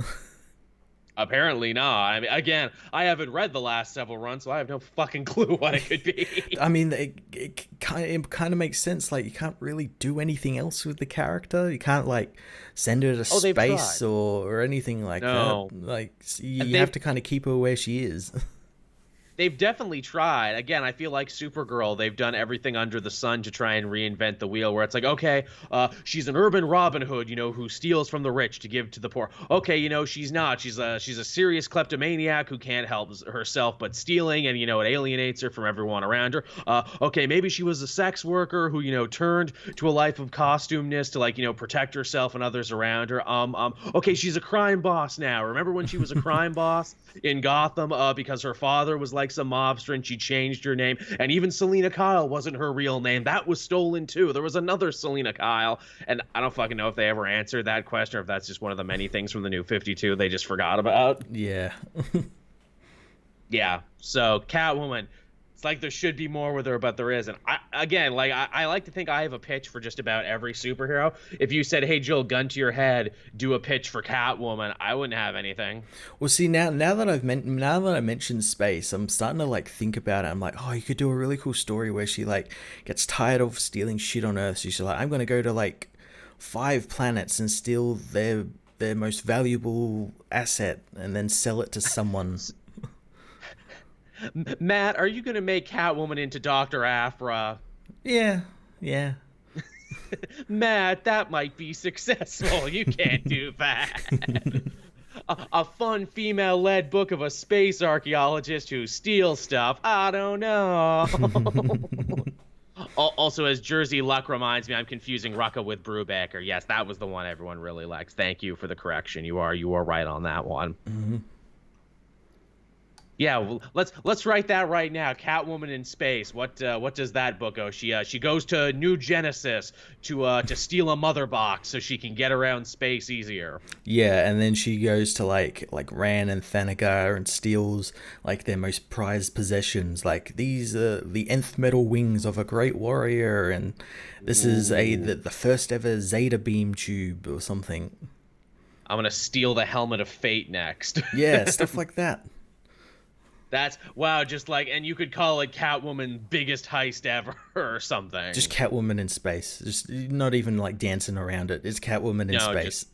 Speaker 1: Apparently not. I mean, again, I haven't read the last several runs, so I have no fucking clue what it could be.
Speaker 2: I mean, it kind of makes sense. Like, you can't really do anything else with the character. You can't like send her to space or anything like that. Like, you have to kind of keep her where she is.
Speaker 1: They've definitely tried. Again, I feel like Supergirl, they've done everything under the sun to try and reinvent the wheel, where it's like, okay, she's an urban Robin Hood, who steals from the rich to give to the poor. Okay, she's not. She's a serious kleptomaniac who can't help herself but stealing, and, it alienates her from everyone around her. Okay, maybe she was a sex worker who, turned to a life of costumeness to, like, protect herself and others around her. Okay, she's a crime boss now. Remember when she was a crime boss in Gotham because her father was like some mobster and she changed her name, and even Selena Kyle wasn't her real name. That was stolen too. There was another Selena Kyle, and I don't fucking know if they ever answered that question or if that's just one of the many things from the New 52 they just forgot about.
Speaker 2: Yeah.
Speaker 1: Yeah, so Catwoman, it's like there should be more with her, but there isn't. I like to think I have a pitch for just about every superhero. If you said, hey, Joel, gun to your head, do a pitch for Catwoman, I wouldn't have anything.
Speaker 2: Well, see, now that I mentioned space, I'm starting to like think about it. I'm like, oh, you could do a really cool story where she like gets tired of stealing shit on Earth. So she's like, I'm gonna go to like 5 planets and steal their most valuable asset and then sell it to someone.
Speaker 1: Matt, are you going to make Catwoman into Dr. Aphra?
Speaker 2: Yeah.
Speaker 1: Matt, that might be successful. You can't do that. A fun female-led book of a space archaeologist who steals stuff. I don't know. Also, as Jersey Luck reminds me, I'm confusing Rucka with Brubaker. Yes, that was the one everyone really likes. Thank you for the correction. You are right on that one.
Speaker 2: Mm-hmm.
Speaker 1: Yeah, well, let's write that right now. Catwoman in space. What does that book go? She goes to New Genesis to steal a mother box so she can get around space easier.
Speaker 2: Yeah, and then she goes to like Ran and Thanagar and steals like their most prized possessions. Like, these are the nth metal wings of a great warrior, and this is the first ever Zeta beam tube or something.
Speaker 1: I'm gonna steal the helmet of fate next.
Speaker 2: Yeah, stuff like that.
Speaker 1: That's wow, just like, and you could call it Catwoman biggest heist ever or something.
Speaker 2: Just Catwoman in space. Just not even like dancing around it. It's Catwoman in space.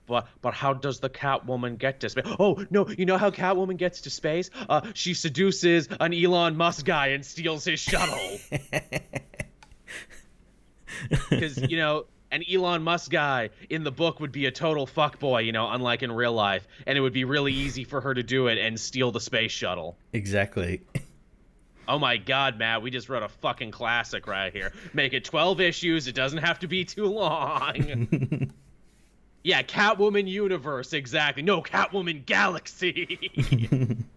Speaker 1: But how does the Catwoman get to space? Oh no, you know how Catwoman gets to space? She seduces an Elon Musk guy and steals his shuttle. Because an Elon Musk guy in the book would be a total fuckboy, unlike in real life. And it would be really easy for her to do it and steal the space shuttle.
Speaker 2: Exactly.
Speaker 1: Oh my god, Matt, we just wrote a fucking classic right here. Make it 12 issues. It doesn't have to be too long. Yeah, Catwoman universe, exactly. No, Catwoman galaxy.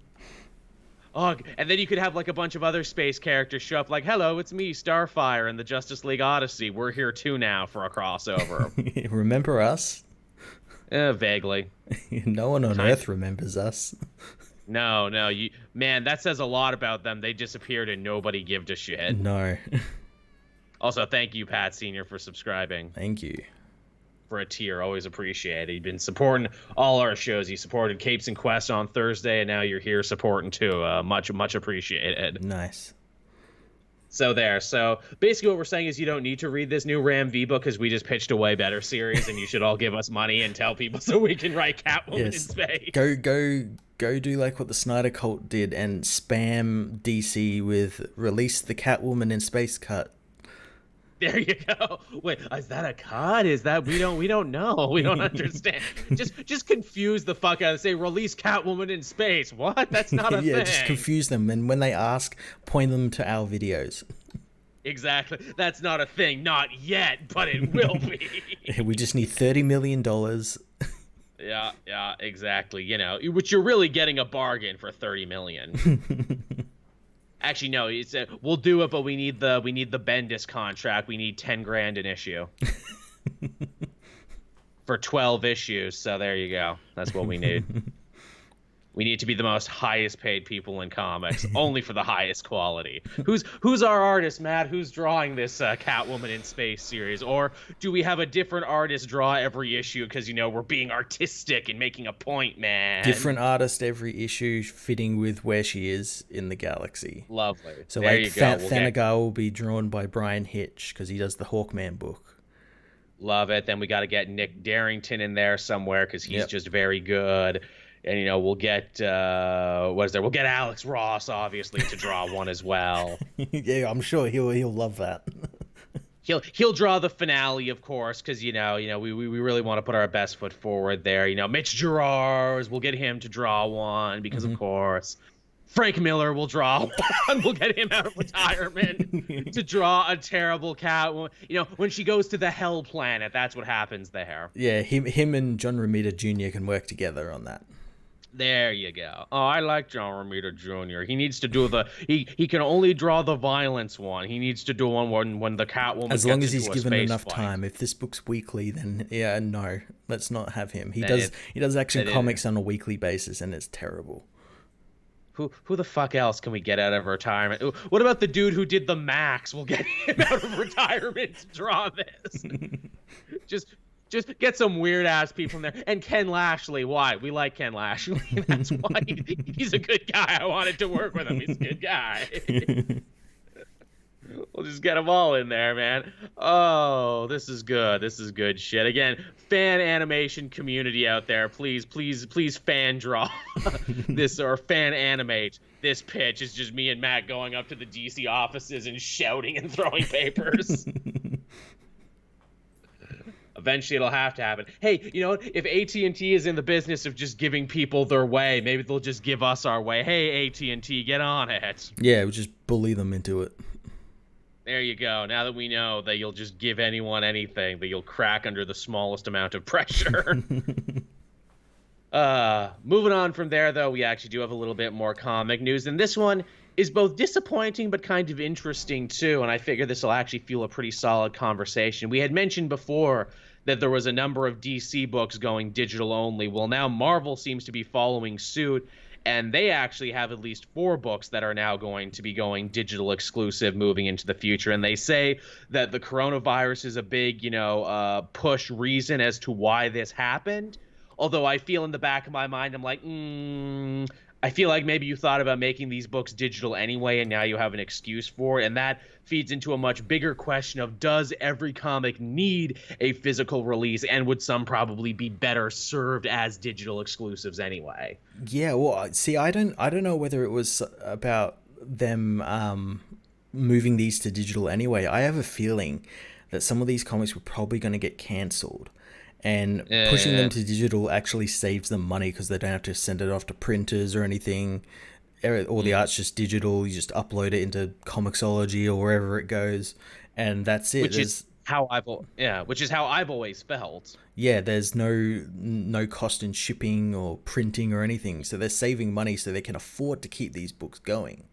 Speaker 1: Oh, and then you could have like a bunch of other space characters show up like, hello, it's me, Starfire, and the Justice League Odyssey. We're here too now for a crossover.
Speaker 2: Remember us?
Speaker 1: Vaguely.
Speaker 2: No one on Earth remembers us.
Speaker 1: No, man, that says a lot about them. They disappeared and nobody gave a shit.
Speaker 2: No.
Speaker 1: Also, thank you, Pat Sr., for subscribing.
Speaker 2: Thank you.
Speaker 1: for a tier. Always appreciate it. You've been supporting all our shows. You supported Capes and Quest on Thursday, and now you're here supporting too. Much appreciated.
Speaker 2: Nice.
Speaker 1: So there. So basically what we're saying is you don't need to read this new Ram V book because we just pitched a way better series, and you should all give us money and tell people so we can write Catwoman in space.
Speaker 2: Go do like what the Snyder Cult did and spam DC with release the Catwoman in space cut.
Speaker 1: There you go. Wait, is that a cut? Is that we don't know. We don't understand. Just confuse the fuck out of it. Say release Catwoman in space. What? That's not a thing.
Speaker 2: Yeah, just confuse them, and when they ask, point them to our videos.
Speaker 1: Exactly. That's not a thing. Not yet, but it will be.
Speaker 2: We just need $30 million.
Speaker 1: Yeah, exactly. You know, which you're really getting a bargain for $30 million. Actually, no. It's we'll do it, but we need the Bendis contract. We need $10,000 an issue for 12 issues. So there you go. That's what we need. We need to be the most highest paid people in comics, only for the highest quality. Who's our artist, Matt? Who's drawing this Catwoman in Space series? Or do we have a different artist draw every issue because, we're being artistic and making a point, man?
Speaker 2: Different artist every issue, fitting with where she is in the galaxy.
Speaker 1: Lovely.
Speaker 2: So
Speaker 1: there
Speaker 2: like Thanagar will be drawn by Brian Hitch because he does the Hawkman book.
Speaker 1: Love it. Then we got to get Nick Darrington in there somewhere because he's just very good. And we'll get We'll get Alex Ross obviously to draw one as well.
Speaker 2: Yeah, I'm sure he'll love that.
Speaker 1: He'll draw the finale, of course, because we really want to put our best foot forward there. Mitch Gerards, we'll get him to draw one because of course. Frank Miller will draw one. We'll get him out of retirement to draw a terrible Catwoman. When she goes to the Hell planet, that's what happens there.
Speaker 2: Yeah, him and John Romita Jr. can work together on that.
Speaker 1: There you go. Oh, I like John Romita Jr. He needs to do he can only draw the violence one. He needs to do one when the Catwoman.
Speaker 2: As long as he's given enough
Speaker 1: fight.
Speaker 2: time. If this book's weekly, then no, let's not have him. He does Action Comics on a weekly basis, and it's terrible.
Speaker 1: Who the fuck else can we get out of retirement? What about the dude who did the Max? We'll get him out of retirement to draw this. Just get some weird ass people in there. And Ken Lashley, why? We like Ken Lashley. That's why he's a good guy. I wanted to work with him. He's a good guy. We'll just get them all in there, man. Oh, this is good. This is good shit. Again, fan animation community out there, please fan draw this or fan animate this pitch. It's just me and Matt going up to the DC offices and shouting and throwing papers. Eventually, it'll have to happen. Hey, if AT&T is in the business of just giving people their way, maybe they'll just give us our way. Hey, AT&T, get on it.
Speaker 2: Yeah, we'll just bully them into it.
Speaker 1: There you go. Now that we know that you'll just give anyone anything, that you'll crack under the smallest amount of pressure. Moving on from there, though, we actually do have a little bit more comic news. And this one is both disappointing but kind of interesting, too. And I figure this will actually fuel a pretty solid conversation. We had mentioned before that there was a number of DC books going digital only. Well, now Marvel seems to be following suit. And they actually have at least 4 books that are now going to be going digital exclusive moving into the future. And they say that the coronavirus is a big, push reason as to why this happened. Although I feel in the back of my mind, I'm like, I feel like maybe you thought about making these books digital anyway, and now you have an excuse for it. And that feeds into a much bigger question of, does every comic need a physical release? And would some probably be better served as digital exclusives anyway?
Speaker 2: Yeah, well, see, I don't know whether it was about them moving these to digital anyway. I have a feeling that some of these comics were probably going to get cancelled. And pushing them to digital actually saves them money because they don't have to send it off to printers or anything. All the art's just digital. You just upload it into Comixology or wherever it goes, and that's it. Which is how I've
Speaker 1: always felt.
Speaker 2: Yeah, there's no cost in shipping or printing or anything, so they're saving money so they can afford to keep these books going.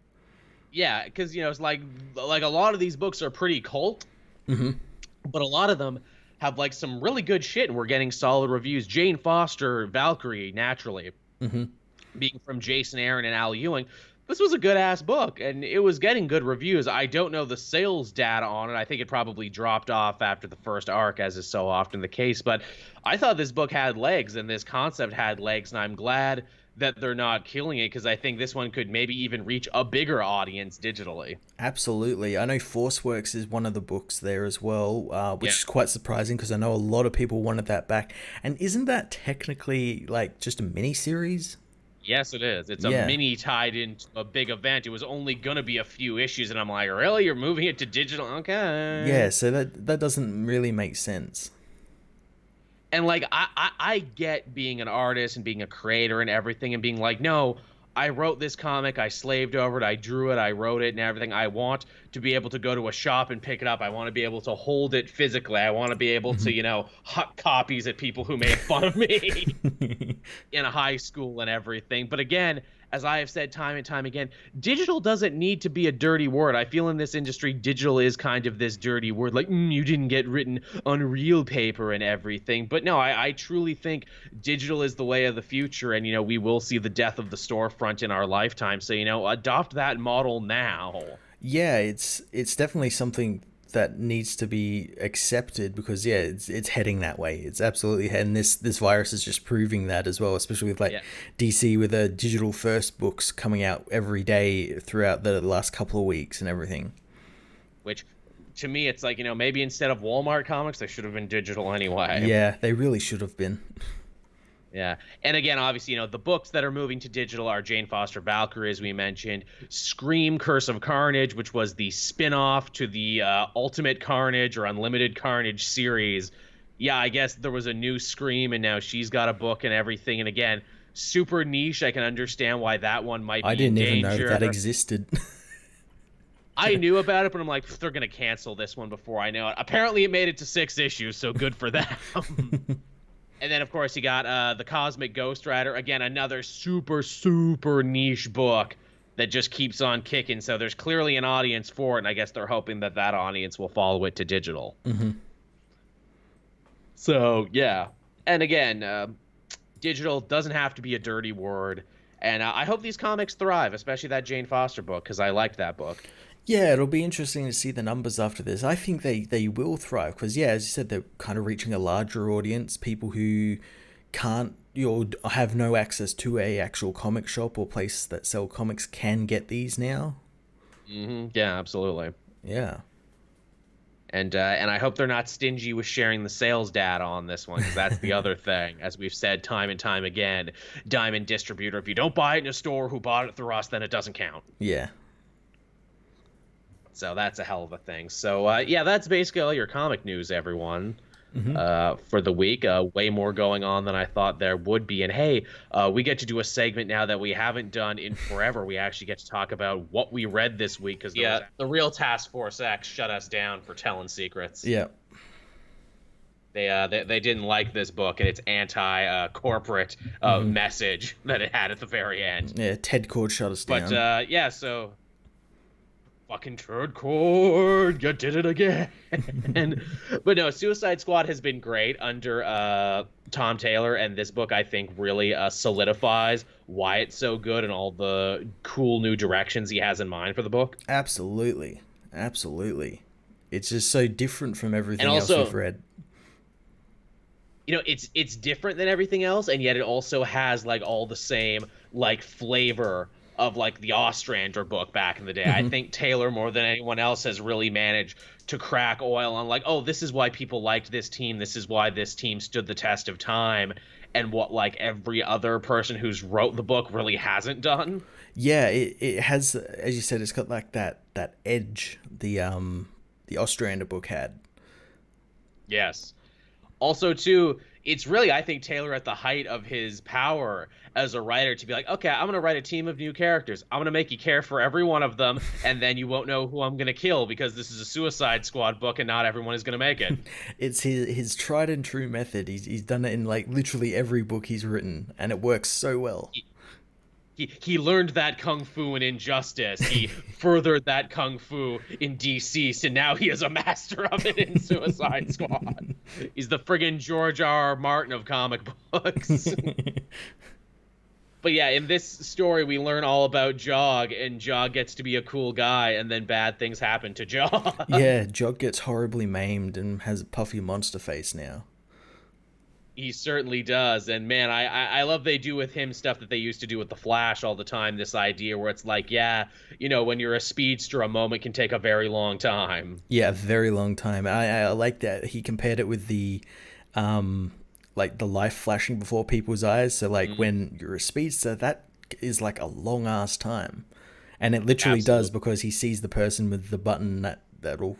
Speaker 1: Yeah, because it's like a lot of these books are pretty cult, but a lot of them have some really good shit, and we're getting solid reviews. Jane Foster, Valkyrie, naturally, being from Jason Aaron and Al Ewing, this was a good ass book, and it was getting good reviews. I don't know the sales data on it. I think it probably dropped off after the first arc, as is so often the case. But I thought this book had legs, and this concept had legs, and I'm glad that they're not killing it, because I think this one could maybe even reach a bigger audience digitally.
Speaker 2: Absolutely. I know Forceworks is one of the books there as well, which
Speaker 1: Yeah.
Speaker 2: is quite surprising because I know a lot of people wanted that back. And isn't that technically like just a mini series?
Speaker 1: Yes, it is. It's a
Speaker 2: Yeah.
Speaker 1: mini tied into a big event. It was only going to be a few issues, and I'm like, really? You're moving it to digital? Okay.
Speaker 2: Yeah, so that doesn't really make sense.
Speaker 1: And like I get being an artist and being a creator and everything, and being like, no, I wrote this comic, I slaved over it, I drew it, I wrote it and everything. I want to be able to go to a shop and pick it up. I want to be able to hold it physically. I want to be able to, hot copies at people who made fun of me in high school and everything. But again, as I have said time and time again, digital doesn't need to be a dirty word. I feel in this industry, digital is kind of this dirty word, like, you didn't get written on real paper and everything. But no, I truly think digital is the way of the future, and, we will see the death of the storefront in our lifetime. So, adopt that model now.
Speaker 2: Yeah, it's definitely something that needs to be accepted because it's heading that way. It's absolutely heading. This virus is just proving that as well, especially with DC with a digital first books coming out every day throughout the last couple of weeks and everything.
Speaker 1: Which, to me, it's like, maybe instead of Walmart comics, they should have been digital anyway.
Speaker 2: Yeah, they really should have been.
Speaker 1: Yeah. And again, obviously, the books that are moving to digital are Jane Foster Valkyrie, as we mentioned, Scream Curse of Carnage, which was the spin-off to the Ultimate Carnage or Unlimited Carnage series. Yeah, I guess there was a new Scream, and now she's got a book and everything. And again, super niche. I can understand why that one might be
Speaker 2: I didn't
Speaker 1: in
Speaker 2: even know
Speaker 1: danger.
Speaker 2: that existed.
Speaker 1: I knew about it, but I'm like, they're going to cancel this one before I know it. Apparently, it made it to 6 issues, so good for them. And then, of course, you got the Cosmic Ghost Rider. Again, another super, super niche book that just keeps on kicking. So there's clearly an audience for it, and I guess they're hoping that that audience will follow it to digital.
Speaker 2: Mm-hmm.
Speaker 1: So, yeah. And again, digital doesn't have to be a dirty word. And I hope these comics thrive, especially that Jane Foster book, because I liked that book.
Speaker 2: Yeah, it'll be interesting to see the numbers after this. I think they will thrive because, yeah, as you said, they're kind of reaching a larger audience, people who can't have no access to a actual comic shop or place that sell comics can get these now.
Speaker 1: Mm-hmm. Yeah, absolutely.
Speaker 2: Yeah.
Speaker 1: And I hope they're not stingy with sharing the sales data on this one, because that's the other thing. As we've said time and time again, Diamond Distributor, if you don't buy it in a store who bought it through us, then it doesn't count.
Speaker 2: Yeah.
Speaker 1: So that's a hell of a thing. So, yeah, that's basically all your comic news, everyone, for the week. Way more going on than I thought there would be. And, hey, we get to do a segment now that we haven't done in forever. We actually get to talk about what we read this week, because the real Task Force X shut us down for telling secrets.
Speaker 2: Yeah.
Speaker 1: They didn't like this book and its anti-corporate message that it had at the very end.
Speaker 2: Yeah, Ted Cord shut us down.
Speaker 1: But, yeah, so... Fucking turd cord, you did it again. But no, Suicide Squad has been great under Tom Taylor, and this book I think really solidifies why it's so good and all the cool new directions he has in mind for the book.
Speaker 2: Absolutely. It's just so different from everything
Speaker 1: else
Speaker 2: we've read.
Speaker 1: It's different than everything else, and yet it also has like all the same like flavor of like the Ostrander book back in the day. I think Taylor, more than anyone else, has really managed to crack oil on like, oh, this is why people liked this team. This is why this team stood the test of time, and what like every other person who's wrote the book really hasn't done.
Speaker 2: Yeah, it has, as you said, it's got like that edge the Ostrander book had.
Speaker 1: Yes. Also, too, it's really, I think, Taylor at the height of his power as a writer to be like, okay, I'm going to write a team of new characters. I'm going to make you care for every one of them, and then you won't know who I'm going to kill because this is a Suicide Squad book and not everyone is going to make it.
Speaker 2: It's his tried and true method. He's done it in like literally every book he's written, and it works so well.
Speaker 1: He learned that kung fu in Injustice. He furthered that kung fu in DC, so now he is a master of it in Suicide Squad. He's the friggin' George R. Martin of comic books. But yeah, in this story, we learn all about Jog, and Jog gets to be a cool guy, and then bad things happen to Jog.
Speaker 2: Yeah, Jog gets horribly maimed and has a puffy monster face now.
Speaker 1: He certainly does, and man, I love they do with him stuff that they used to do with the Flash all the time. This idea where it's like, yeah, when you're a speedster, a moment can take a very long time.
Speaker 2: Yeah, a very long time. I like that he compared it with um, like the life flashing before people's eyes. So like
Speaker 1: Mhm.
Speaker 2: when you're a speedster, that is like a long ass time, and it literally does
Speaker 1: Absolutely.
Speaker 2: because he sees the person with the button that'll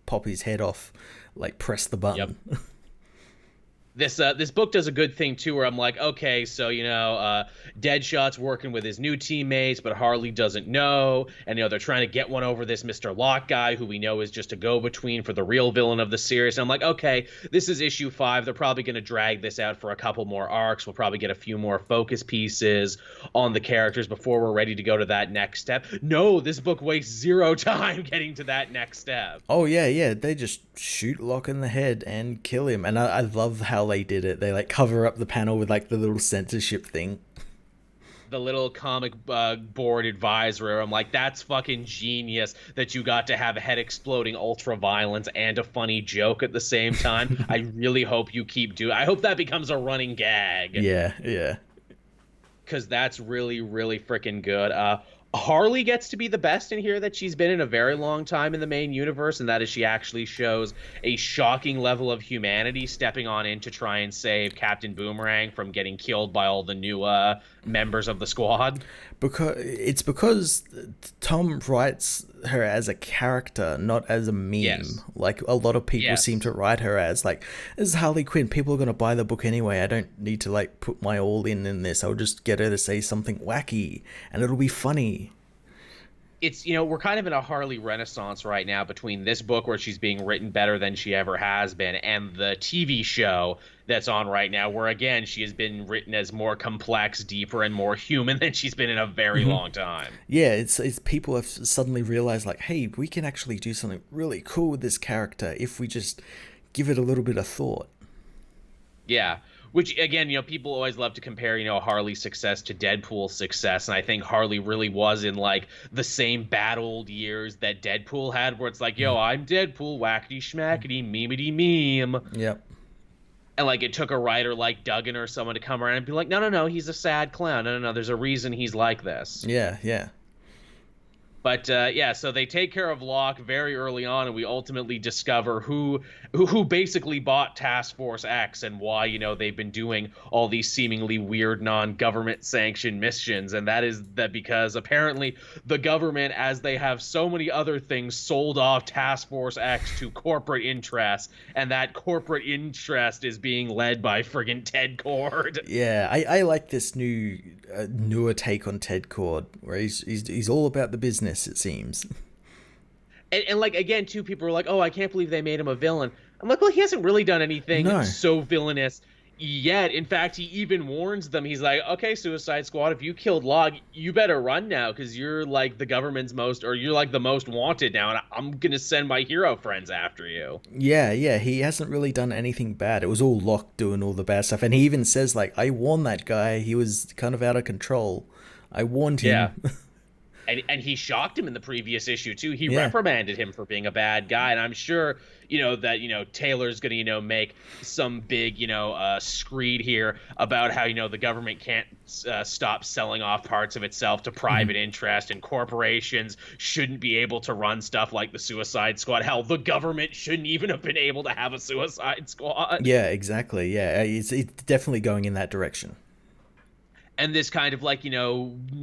Speaker 2: pop his head off, like press the
Speaker 1: Yep.
Speaker 2: button.
Speaker 1: This book does a good thing too, where I'm like, okay, so Deadshot's working with his new teammates, but Harley doesn't know, and they're trying to get one over this Mr. Locke guy, who we know is just a go-between for the real villain of the series. And I'm like, okay, this is issue 5. They're probably going to drag this out for a couple more arcs. We'll probably get a few more focus pieces on the characters before we're ready to go to that next step. No, this book wastes zero time getting to that next step.
Speaker 2: Oh yeah, yeah. They just shoot Locke in the head and kill him, and I love how they did it. They like cover up the panel with like the little censorship thing.
Speaker 1: The little comic board advisor. I'm like, that's fucking genius that you got to have head exploding ultra violence and a funny joke at the same time. I really hope you keep doing. I hope that becomes a running gag,
Speaker 2: Yeah, yeah.
Speaker 1: because that's really, really freaking good. Harley gets to be the best in here that she's been in a very long time in the main universe, and that is she actually shows a shocking level of humanity, stepping on in to try and save Captain Boomerang from getting killed by all the new members of the squad.
Speaker 2: Because Tom writes her as a character, not as a meme.
Speaker 1: Yes.
Speaker 2: Like a lot of people seem
Speaker 1: Yes.
Speaker 2: to write her as like, this is Harley Quinn. People are gonna buy the book anyway. I don't need to like put my all in this. I'll just get her to say something wacky, and it'll be funny.
Speaker 1: It's we're kind of in a Harley renaissance right now between this book where she's being written better than she ever has been, and the TV show that's on right now where again she has been written as more complex, deeper, and more human than she's been in a very long time.
Speaker 2: Yeah, it's people have suddenly realized like, hey, we can actually do something really cool with this character if we just give it a little bit of thought.
Speaker 1: Yeah. Which again, people always love to compare, Harley's success to Deadpool's success, and I think Harley really was in like the same battled years that Deadpool had, where it's like, yo, I'm Deadpool, whackety schmackety, memety meme.
Speaker 2: Yep.
Speaker 1: And like it took a writer like Duggan or someone to come around and be like, no, no, no, he's a sad clown. No, no, no, there's a reason he's like this.
Speaker 2: Yeah, yeah.
Speaker 1: But yeah, so they take care of Locke very early on, and we ultimately discover who basically bought Task Force X and why they've been doing all these seemingly weird non-government sanctioned missions, and that is that because apparently the government, as they have so many other things, sold off Task Force X to corporate interests, and that corporate interest is being led by friggin' Ted Kord.
Speaker 2: Yeah, I like this newer take on Ted Kord, where he's all about the business, it seems.
Speaker 1: And like again, too, people are like, "Oh, I can't believe they made him a villain." I'm like, "Well, he hasn't really done anything
Speaker 2: No.
Speaker 1: so villainous yet." In fact, he even warns them. He's like, "Okay, Suicide Squad, if you killed Log, you better run now, because you're like the government's you're like the most wanted now, and I'm gonna send my hero friends after you."
Speaker 2: Yeah, yeah, he hasn't really done anything bad. It was all Locke doing all the bad stuff, and he even says like, "I warned that guy. He was kind of out of control. I warned him."
Speaker 1: Yeah. And he shocked him in the previous issue too. He
Speaker 2: Yeah.
Speaker 1: reprimanded him for being a bad guy, and I'm sure that Taylor's gonna make some big screed here about how the government can't stop selling off parts of itself to private interest, and corporations shouldn't be able to run stuff like the Suicide Squad. Hell, the government shouldn't even have been able to have a Suicide Squad.
Speaker 2: Yeah, exactly. Yeah, it's definitely going in that direction.
Speaker 1: And this kind of like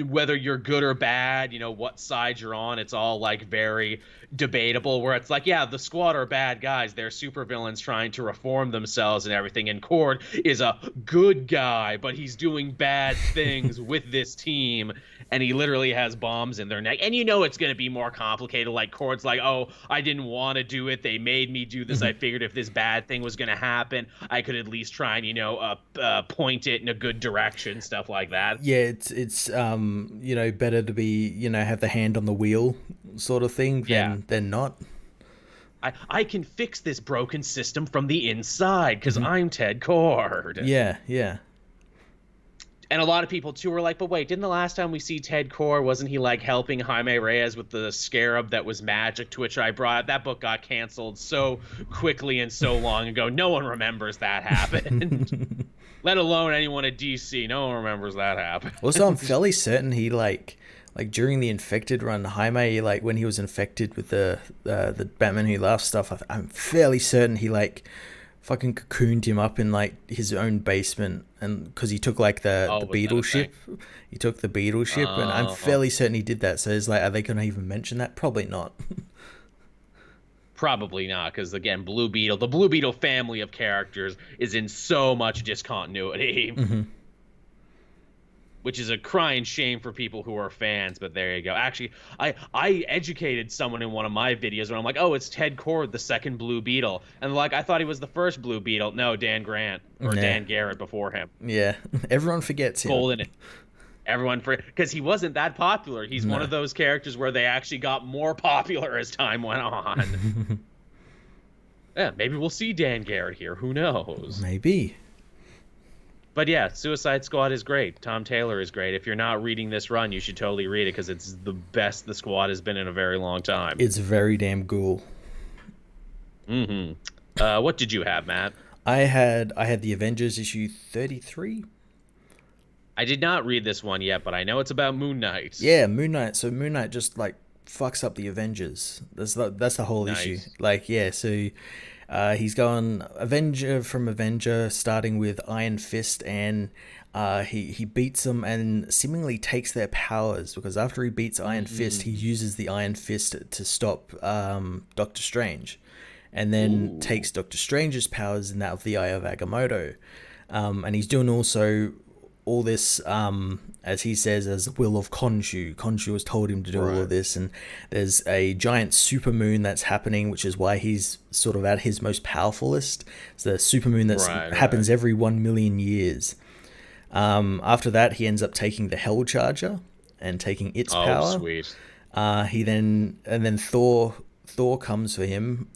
Speaker 1: whether you're good or bad, what side you're on, it's all like very debatable, where it's like, yeah, the squad are bad guys, they're supervillains trying to reform themselves and everything, and Cord is a good guy, but he's doing bad things with this team, and he literally has bombs in their neck, and it's going to be more complicated. Like Cord's like, oh, I didn't want to do it, they made me do this. I figured if this bad thing was going to happen, I could at least try and point it in a good direction, stuff like that.
Speaker 2: Yeah, it's better to be have the hand on the wheel sort of thing than not.
Speaker 1: I can fix this broken system from the inside because I'm Ted Kord.
Speaker 2: Yeah, yeah.
Speaker 1: And a lot of people too were like, but wait, didn't the last time we see Ted Core, wasn't he like helping Jaime Reyes with the scarab that was magic? To which I brought, that book got canceled so quickly and so long ago. No one remembers that happened. Let alone anyone at DC. No one remembers that happened.
Speaker 2: Also, I'm fairly certain he like during the Infected run, Jaime, like when he was infected with the Batman Who Laughs stuff, I'm fairly certain he like fucking cocooned him up in like his own basement, and because he took like the Beetle ship, he took the Beetle ship, and I'm fairly certain he did that. So it's like, are they gonna even mention that? Probably not.
Speaker 1: Probably not, because again, Blue Beetle, the Blue Beetle family of characters is in so much discontinuity.
Speaker 2: Mm-hmm.
Speaker 1: Which is a crying shame for people who are fans, but there you go. Actually, I educated someone in one of my videos when I'm like, oh, it's Ted Kord, the second Blue Beetle. And like, I thought he was the first Blue Beetle. No, Dan Grant, or Dan Garrett before him.
Speaker 2: Yeah, everyone forgets him.
Speaker 1: Golden. Everyone, because he wasn't that popular. He's one of those characters where they actually got more popular as time went on. Yeah, maybe we'll see Dan Garrett here. Who knows?
Speaker 2: Maybe.
Speaker 1: But yeah, Suicide Squad is great. Tom Taylor is great. If you're not reading this run, you should totally read it because it's the best the Squad has been in a very long time.
Speaker 2: It's very damn cool.
Speaker 1: Mm-hmm. What did you have, Matt?
Speaker 2: I had the Avengers issue 33.
Speaker 1: I did not read this one yet, but I know it's about Moon Knight.
Speaker 2: Yeah, Moon Knight. So Moon Knight just like fucks up the Avengers. That's the whole issue. Like, yeah, so he's gone Avenger, starting with Iron Fist, and he beats them and seemingly takes their powers, because after he beats Iron Fist, he uses the Iron Fist to stop Doctor Strange, and then takes Doctor Strange's powers and that of the Eye of Agamotto. And he's doing also all this, as he says, as the will of Khonshu. Khonshu has told him to do all of this, and there's a giant supermoon that's happening, which is why he's sort of at his most powerfulest. It's the supermoon that happens every 1 million years. After that, he ends up taking the Hell Charger and taking its power.
Speaker 1: Sweet.
Speaker 2: Then Thor comes for him.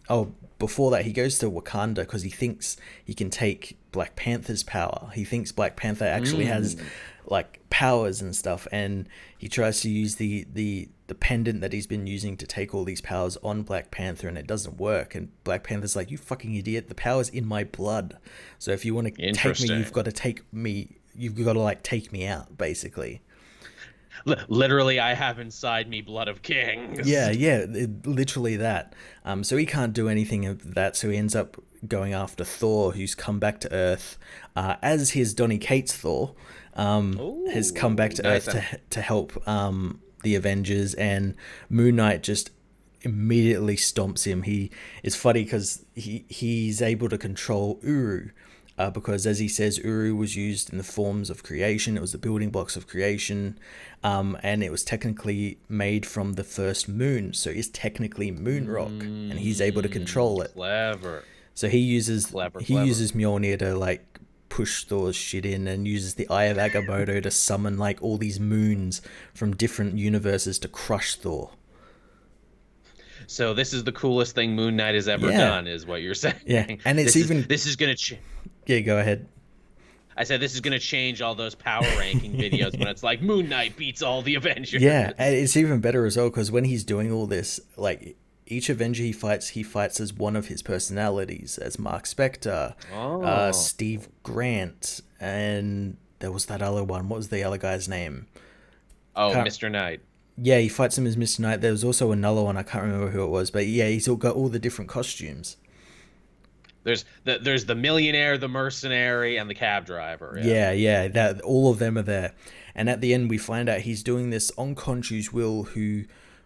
Speaker 2: Before that, he goes to Wakanda because he thinks he can take Black Panther's power. He thinks Black Panther actually has like powers and stuff, and he tries to use the pendant that he's been using to take all these powers on Black Panther, and it doesn't work. And Black Panther's like, "You fucking idiot! The power's in my blood. So if you want to take me, you've got to take me. You've got to like take me out, basically."
Speaker 1: Literally, I have inside me blood of kings.
Speaker 2: Yeah, literally that. So he can't do anything of that, so he ends up going after Thor, who's come back to Earth, as his Donny Cates Thor, has come back to Earth to help the Avengers, and Moon Knight just immediately stomps him. It's funny because he's able to control Uru, because as he says, Uru was used in the forms of creation. It was the building blocks of creation, and it was technically made from the first moon, so it's technically moon rock, and he's able to control it.
Speaker 1: Clever.
Speaker 2: So he uses Mjolnir to like push Thor's shit in, and uses the Eye of Agamotto to summon like all these moons from different universes to crush Thor.
Speaker 1: So this is the coolest thing Moon Knight has ever done, is what you're saying.
Speaker 2: Yeah, and this
Speaker 1: is gonna.
Speaker 2: Yeah, go ahead.
Speaker 1: I said this is gonna change all those power ranking videos when it's like Moon Knight beats all the Avengers.
Speaker 2: Yeah, and it's even better as well because when he's doing all this, like each Avenger he fights as one of his personalities, as Mark Spector, Steve Grant, and there was that other one. What was the other guy's name?
Speaker 1: Mr. Knight.
Speaker 2: Yeah, he fights him as Mr. Knight. There was also another one, I can't remember who it was, but yeah, he's all got all the different costumes.
Speaker 1: There's the millionaire, the mercenary, and the cab driver.
Speaker 2: Yeah, that all of them are there. And at the end, we find out he's doing this on Khonshu's will, who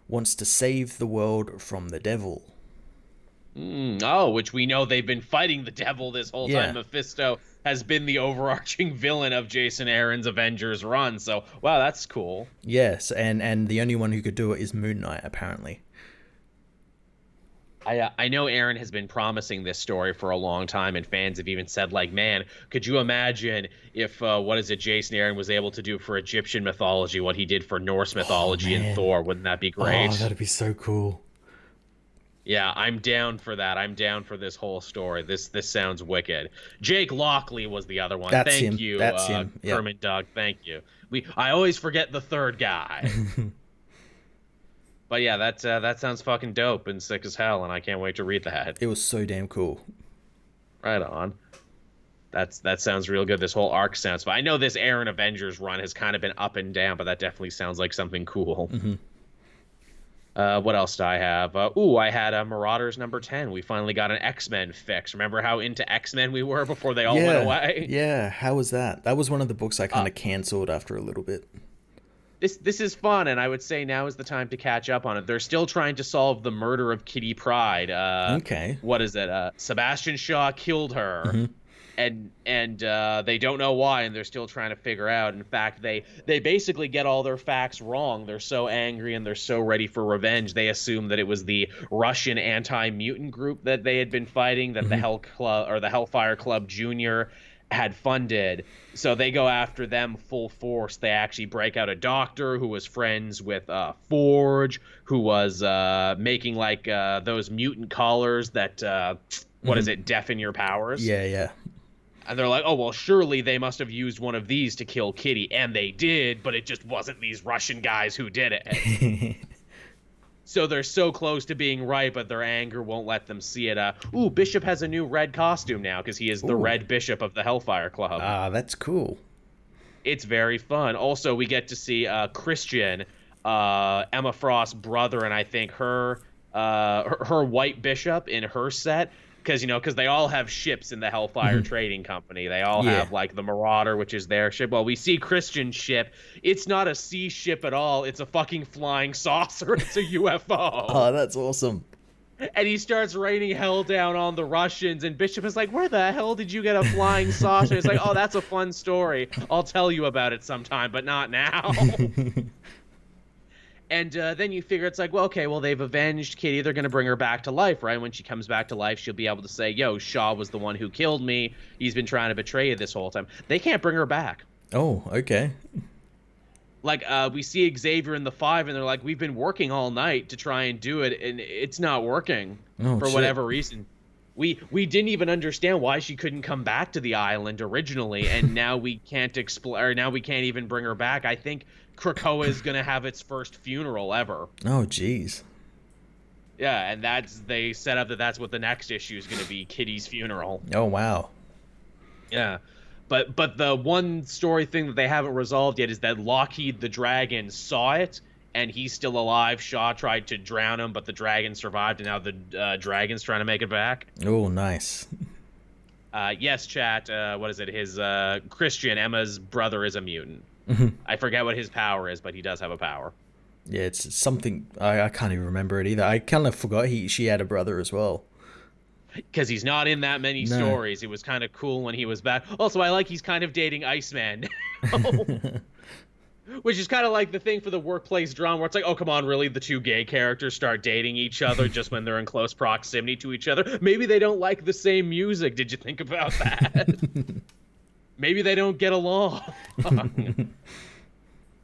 Speaker 2: wants to save the world from the devil.
Speaker 1: Which we know they've been fighting the devil this whole time. Mephisto has been the overarching villain of Jason Aaron's Avengers run. So, wow, that's cool.
Speaker 2: Yes, and the only one who could do it is Moon Knight, apparently.
Speaker 1: I know Aaron has been promising this story for a long time, and fans have even said, like, man, could you imagine if, Jason Aaron was able to do for Egyptian mythology what he did for Norse mythology and Thor? Wouldn't that be great?
Speaker 2: Oh, that'd be so cool.
Speaker 1: Yeah, I'm down for that. I'm down for this whole story. This sounds wicked. Jake Lockley was the other one.
Speaker 2: That's
Speaker 1: Thank
Speaker 2: him.
Speaker 1: you,
Speaker 2: That's him. Yep.
Speaker 1: Kermit Doug. Thank you. I always forget the third guy. But yeah, that sounds fucking dope and sick as hell, and I can't wait to read that.
Speaker 2: It was so damn cool.
Speaker 1: Right on. That sounds real good. This whole arc sounds fun. I know this Aaron Avengers run has kind of been up and down, but that definitely sounds like something cool. What else do I have? I had Marauders number 10. We finally got an X-Men fix. Remember how into X-Men we were before they all went away?
Speaker 2: Yeah, how was that? That was one of the books I kind
Speaker 1: Uh,
Speaker 2: of canceled after a little bit.
Speaker 1: this is fun, and I would say now is the time to catch up on it. They're still trying to solve the murder of Kitty Pryde.
Speaker 2: Okay.
Speaker 1: What is it? Sebastian Shaw killed her. And they don't know why, and they're still trying to figure out. In fact, they basically get all their facts wrong. They're so angry and they're so ready for revenge. They assume that it was the Russian anti-mutant group that they had been fighting, that the Hell Club or the Hellfire Club Junior had funded. So they go after them full force. They actually break out a doctor who was friends with Forge, who was making like those mutant collars that what is it, deafen your powers.
Speaker 2: Yeah, yeah.
Speaker 1: And they're like, oh, well, surely they must have used one of these to kill Kitty. And they did, but it just wasn't these Russian guys who did it. So they're so close to being right, but their anger won't let them see it. Bishop has a new red costume now because he is the Red Bishop of the Hellfire Club.
Speaker 2: Ah, that's cool.
Speaker 1: It's very fun. Also, we get to see Christian, Emma Frost's brother, and I think her white bishop in her set. Because they all have ships in the Hellfire Trading Company. They all have, like, the Marauder, which is their ship. Well, we see Christian's ship. It's not a sea ship at all. It's a fucking flying saucer. It's a UFO.
Speaker 2: Oh, that's awesome.
Speaker 1: And he starts raining hell down on the Russians, and Bishop is like, where the hell did you get a flying saucer? It's like, oh, that's a fun story. I'll tell you about it sometime, but not now. And then you figure it's like, well, okay, well, they've avenged Kitty. They're going to bring her back to life, right? When she comes back to life, she'll be able to say, yo, Shaw was the one who killed me. He's been trying to betray you this whole time. They can't bring her back.
Speaker 2: Oh, okay.
Speaker 1: Like, we see Xavier in the 5, and they're like, we've been working all night to try and do it, and it's not working for whatever reason. We didn't even understand why she couldn't come back to the island originally, and now we can't explore. Now we can't even bring her back. I think Krakoa is gonna have its first funeral ever.
Speaker 2: Oh, jeez.
Speaker 1: Yeah, and they set up that's what the next issue is gonna be, Kitty's funeral.
Speaker 2: Oh, wow.
Speaker 1: Yeah, but the one story thing that they haven't resolved yet is that Lockheed the Dragon saw it. And he's still alive. Shaw tried to drown him, but the dragon survived, and now the dragon's trying to make it back.
Speaker 2: Oh, nice.
Speaker 1: Yes, chat. What is it? His Christian, Emma's brother, is a mutant. I forget what his power is, but he does have a power.
Speaker 2: Yeah, it's something... I can't even remember it either. I kind of forgot she had a brother as well.
Speaker 1: Because he's not in that many stories. It was kind of cool when he was back. Also, I like he's kind of dating Iceman now. Which is kind of like the thing for the workplace drama where it's like, oh, come on, really? The two gay characters start dating each other just when they're in close proximity to each other? Maybe they don't like the same music. Did you think about that? Maybe they don't get along.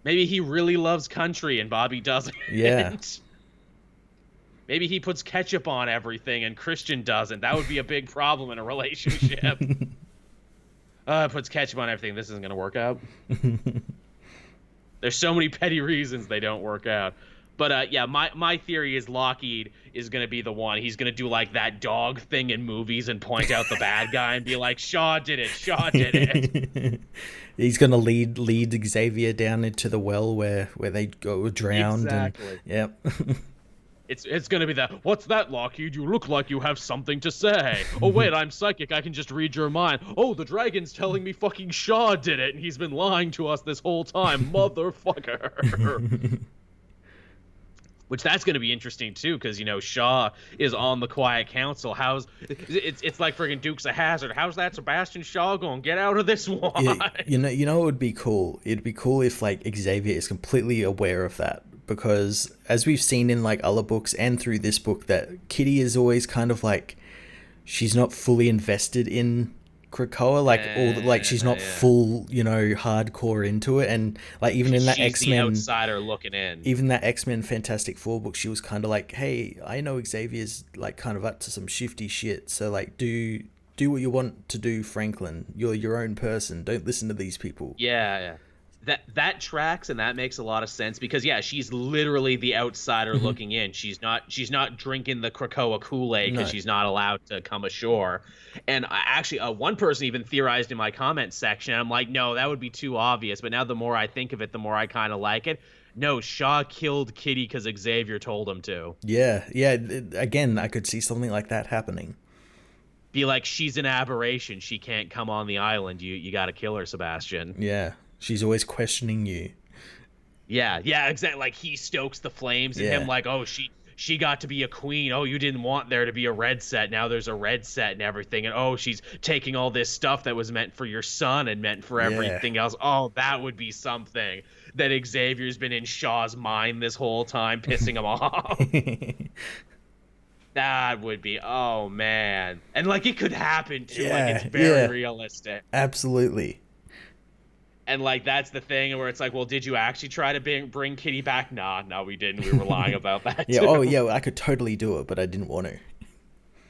Speaker 1: Maybe he really loves country and Bobby doesn't.
Speaker 2: Yeah.
Speaker 1: Maybe he puts ketchup on everything and Christian doesn't. That would be a big problem in a relationship. Puts ketchup on everything. This isn't going to work out. There's so many petty reasons they don't work out. But yeah, my theory is Lockheed is going to be the one. He's going to do like that dog thing in movies and point out the bad guy and be like, Shaw did it, Shaw did it.
Speaker 2: He's going to lead Xavier down into the well where they go drowned.
Speaker 1: Exactly.
Speaker 2: Yep.
Speaker 1: It's going to be that, what's that, Lockheed? You look like you have something to say. Oh, wait, I'm psychic. I can just read your mind. Oh, the dragon's telling me fucking Shaw did it, and he's been lying to us this whole time. Motherfucker. Which that's going to be interesting, too, because, Shaw is on the Quiet Council. It's like friggin' Dukes of Hazzard. How's that Sebastian Shaw going? Get out of this one.
Speaker 2: Yeah, you know what would be cool? It'd be cool if, like, Xavier is completely aware of that. Because as we've seen in like other books and through this book, that Kitty is always kind of like, she's not fully invested in Krakoa, like all like she's not
Speaker 1: Yeah.
Speaker 2: full, hardcore into it, and like even in that
Speaker 1: She's the
Speaker 2: X-Men,
Speaker 1: outsider looking in.
Speaker 2: even that X-Men Fantastic Four book, she was kind of like, hey, I know Xavier's like kind of up to some shifty shit, so like do what you want to do, Franklin. You're your own person. Don't listen to these people.
Speaker 1: Yeah, yeah. That tracks, and that makes a lot of sense because yeah, she's literally the outsider looking in. She's not drinking the Krakoa Kool-Aid because
Speaker 2: No.
Speaker 1: she's not allowed to come ashore. And actually, one person even theorized in my comment section. I'm like, no, that would be too obvious. But now the more I think of it, the more I kind of like it. No, Shaw killed Kitty because Xavier told him to.
Speaker 2: Yeah, yeah. Again, I could see something like that happening.
Speaker 1: Be like, she's an aberration. She can't come on the island. You got to kill her, Sebastian.
Speaker 2: Yeah, she's always questioning you.
Speaker 1: Yeah, yeah, exactly. Like he stokes the flames in
Speaker 2: Yeah.
Speaker 1: him. Like, oh, she got to be a queen. Oh, you didn't want there to be a red set. Now there's a red set and everything. And oh, she's taking all this stuff that was meant for your son and meant for everything else. Oh, that would be something that Xavier's been in Shaw's mind this whole time, pissing him off. That would be, oh man, and like it could happen too. Like it's very realistic.
Speaker 2: Absolutely.
Speaker 1: And like that's the thing where it's like, well, did you actually try to bring Kitty back? Nah, no, we didn't. We were lying about that.
Speaker 2: Yeah.
Speaker 1: Too.
Speaker 2: Oh, yeah. I could totally do it, but I didn't want to.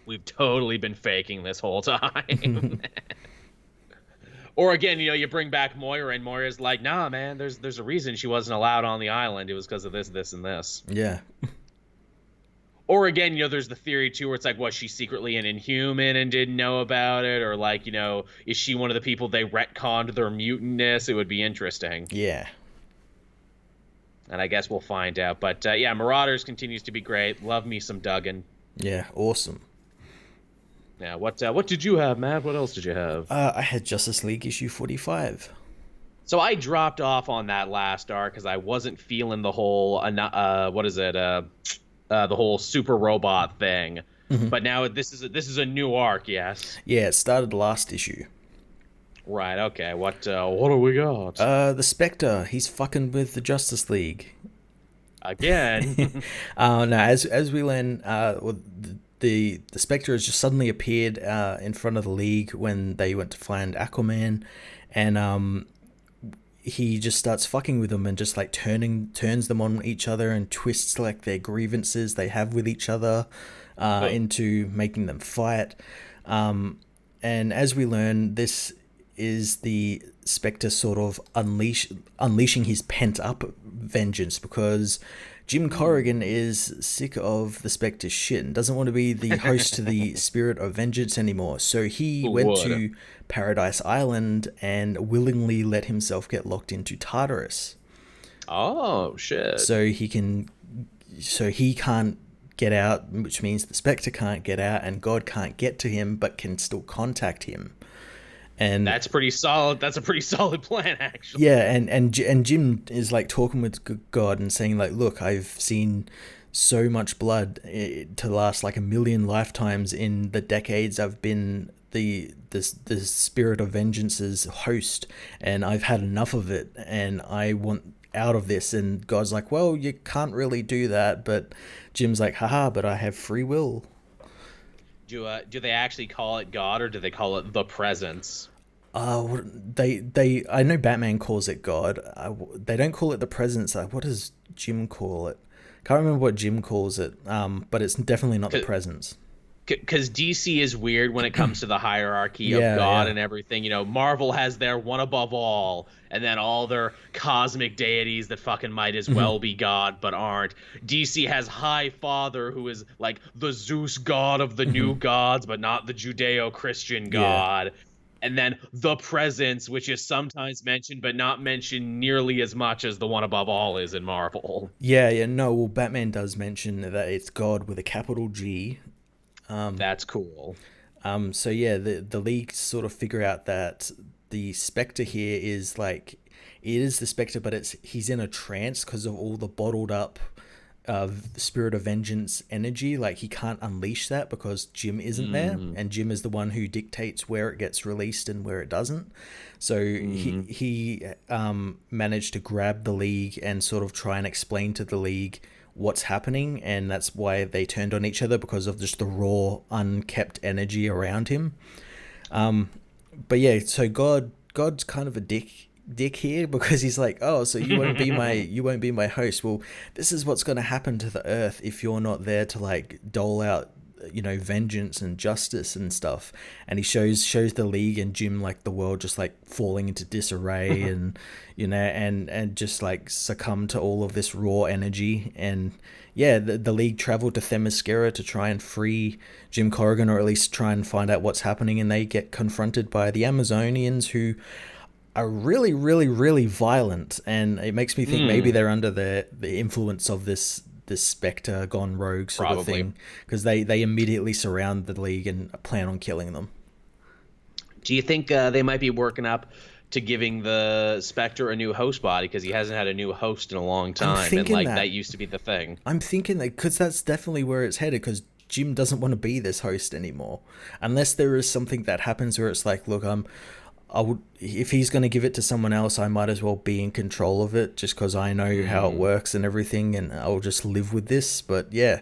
Speaker 1: We've totally been faking this whole time. Or again, you bring back Moira, and Moira's like, nah, man, there's a reason she wasn't allowed on the island. It was because of this, this, and this.
Speaker 2: Yeah.
Speaker 1: Or again, there's the theory too where it's like, was she secretly an Inhuman and didn't know about it? Or like, is she one of the people they retconned their mutantness? It would be interesting.
Speaker 2: Yeah.
Speaker 1: And I guess we'll find out. But yeah, Marauders continues to be great. Love me some Duggan.
Speaker 2: Yeah. Awesome.
Speaker 1: Yeah. What did you have, Matt? What else did you have?
Speaker 2: I had Justice League issue 45.
Speaker 1: So I dropped off on that last arc because I wasn't feeling the whole the whole super robot thing. But now this is a new arc, yes.
Speaker 2: Yeah, it started last issue.
Speaker 1: Right. Okay. What do we got?
Speaker 2: The Spectre, he's fucking with the Justice League
Speaker 1: Again.
Speaker 2: No, as we learn, the Spectre has just suddenly appeared in front of the League when they went to find Aquaman, and he just starts fucking with them and just like turns them on each other and twists like their grievances they have with each other into making them fight. And as we learn, this is the Spectre sort of unleashing his pent up vengeance because Jim Corrigan is sick of the Spectre's shit and doesn't want to be the host to the Spirit of Vengeance anymore. So he went to Paradise Island and willingly let himself get locked into Tartarus.
Speaker 1: Oh shit.
Speaker 2: So he can't get out, which means the Spectre can't get out and God can't get to him but can still contact him. And
Speaker 1: that's pretty solid. That's a pretty solid plan, actually.
Speaker 2: Yeah, and Jim is like talking with God and saying like, look, I've seen so much blood to last like 1 million lifetimes in the decades I've been the Spirit of Vengeance's host, and I've had enough of it, and I want out of this. And God's like, well, you can't really do that, but Jim's like, haha, but I have free will.
Speaker 1: Do they actually call it God, or do they call it the Presence?
Speaker 2: They I know Batman calls it God. They don't call it the Presence. What does Jim call it? Can't remember what Jim calls it. But it's definitely not the Presence.
Speaker 1: Because DC is weird when it comes to the hierarchy of God and everything. Marvel has their one above all, and then all their cosmic deities that fucking might as well be God but aren't. DC has High Father, who is like the Zeus god of the new gods, but not the Judeo-Christian God. And then the Presence, which is sometimes mentioned, but not mentioned nearly as much as the one above all is in Marvel.
Speaker 2: No, well, Batman does mention that it's God with a capital G.
Speaker 1: That's cool.
Speaker 2: So yeah, the League sort of figure out that the Spectre here is like, it is the Spectre, but he's in a trance because of all the bottled up Spirit of Vengeance energy. Like he can't unleash that because Jim isn't there, and Jim is the one who dictates where it gets released and where it doesn't. So he managed to grab the League and sort of try and explain to the League what's happening, and that's why they turned on each other, because of just the raw, unkept energy around him. But yeah, so God's kind of a dick here because he's like, oh, so you won't be my host. Well, this is what's going to happen to the Earth if you're not there to like dole out, vengeance and justice and stuff. And he shows the League and Jim like the world just like falling into disarray and and just like succumb to all of this raw energy. And yeah, the League travel to Themyscira to try and free Jim Corrigan, or at least try and find out what's happening, and they get confronted by the Amazonians, who are really, really, really violent, and it makes me think maybe they're under the influence of this Spectre gone rogue sort of thing, because they immediately surround the League and plan on killing them.
Speaker 1: Do you think they might be working up to giving the Spectre a new host body, because he hasn't had a new host in a long time, and like that used to be the thing?
Speaker 2: I'm thinking that because that's definitely where it's headed, because Jim doesn't want to be this host anymore, unless there is something that happens where it's like, look, if he's going to give it to someone else, I might as well be in control of it, just because I know how it works and everything, and I'll just live with this. But yeah,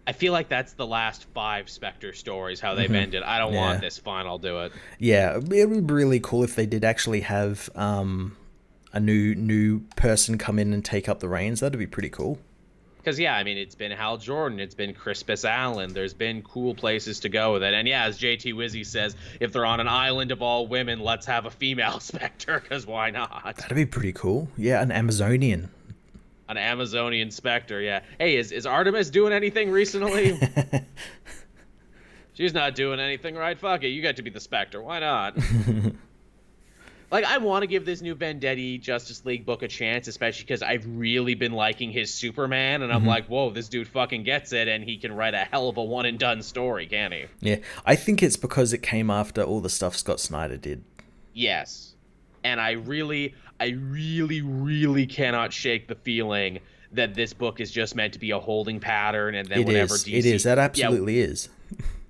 Speaker 1: I feel like that's the last 5 Spectre stories, how they've ended. I don't want this, fine, I'll do it.
Speaker 2: Yeah, it would be really cool if they did actually have a new person come in and take up the reins. That'd be pretty cool.
Speaker 1: Because, yeah, I mean, it's been Hal Jordan, it's been Crispus Allen, there's been cool places to go with it. And, yeah, as JT Wizzy says, if they're on an island of all women, let's have a female Spectre, because why not?
Speaker 2: That'd be pretty cool. Yeah, an Amazonian.
Speaker 1: An Amazonian Spectre, yeah. Hey, is Artemis doing anything recently? She's not doing anything, right? Fuck it, you get to be the Spectre, why not? Like, I want to give this new Vendetti Justice League book a chance, especially because I've really been liking his Superman, and I'm like, whoa, this dude fucking gets it, and he can write a hell of a one-and-done story, can he?
Speaker 2: Yeah, I think it's because it came after all the stuff Scott Snyder did.
Speaker 1: Yes. And I really, really cannot shake the feeling that this book is just meant to be a holding pattern, and then
Speaker 2: It is. That absolutely is.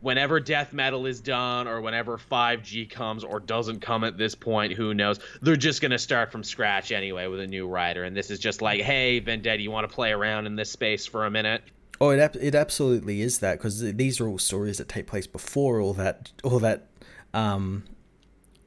Speaker 1: Whenever Death Metal is done, or whenever 5G comes or doesn't come at this point, who knows? They're just going to start from scratch anyway with a new writer. And this is just like, hey, Vendetti, you want to play around in this space for a minute?
Speaker 2: Oh, it absolutely is that, because these are all stories that take place before all that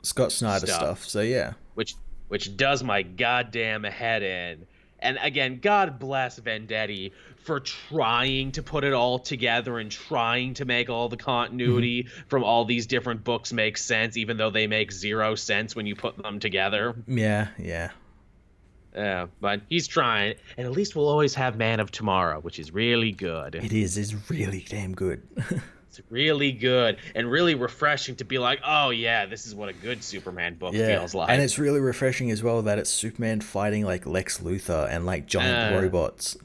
Speaker 2: Scott Snyder stuff. So, yeah.
Speaker 1: Which does my goddamn head in. And again, God bless Vendetti for trying to put it all together and trying to make all the continuity from all these different books make sense, even though they make 0 sense when you put them together.
Speaker 2: Yeah.
Speaker 1: Yeah, but he's trying, and at least we'll always have Man of Tomorrow, which is really good.
Speaker 2: It's really damn good.
Speaker 1: It's really good and really refreshing to be like, oh yeah, this is what a good Superman book feels like.
Speaker 2: And it's really refreshing as well that it's Superman fighting like Lex Luthor and like giant robots.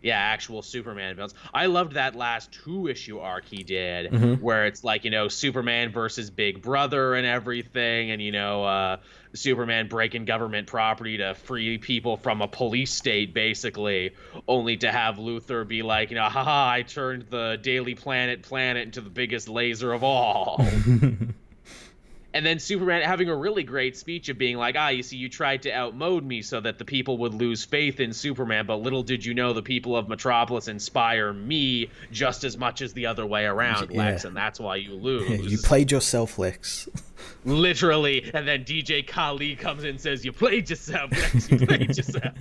Speaker 1: Yeah, actual Superman villains. I loved that last 2-issue arc he did, where it's like, Superman versus Big Brother and everything, and Superman breaking government property to free people from a police state, basically, only to have Luthor be like, haha, I turned the Daily Planet into the biggest laser of all. And then Superman having a really great speech of being like, you see, you tried to outmode me so that the people would lose faith in Superman, but little did you know the people of Metropolis inspire me just as much as the other way around, Lex, and that's why you lose.
Speaker 2: You played yourself, Lex.
Speaker 1: Literally. And then DJ Khalid comes in and says, you played yourself, Lex, you played yourself.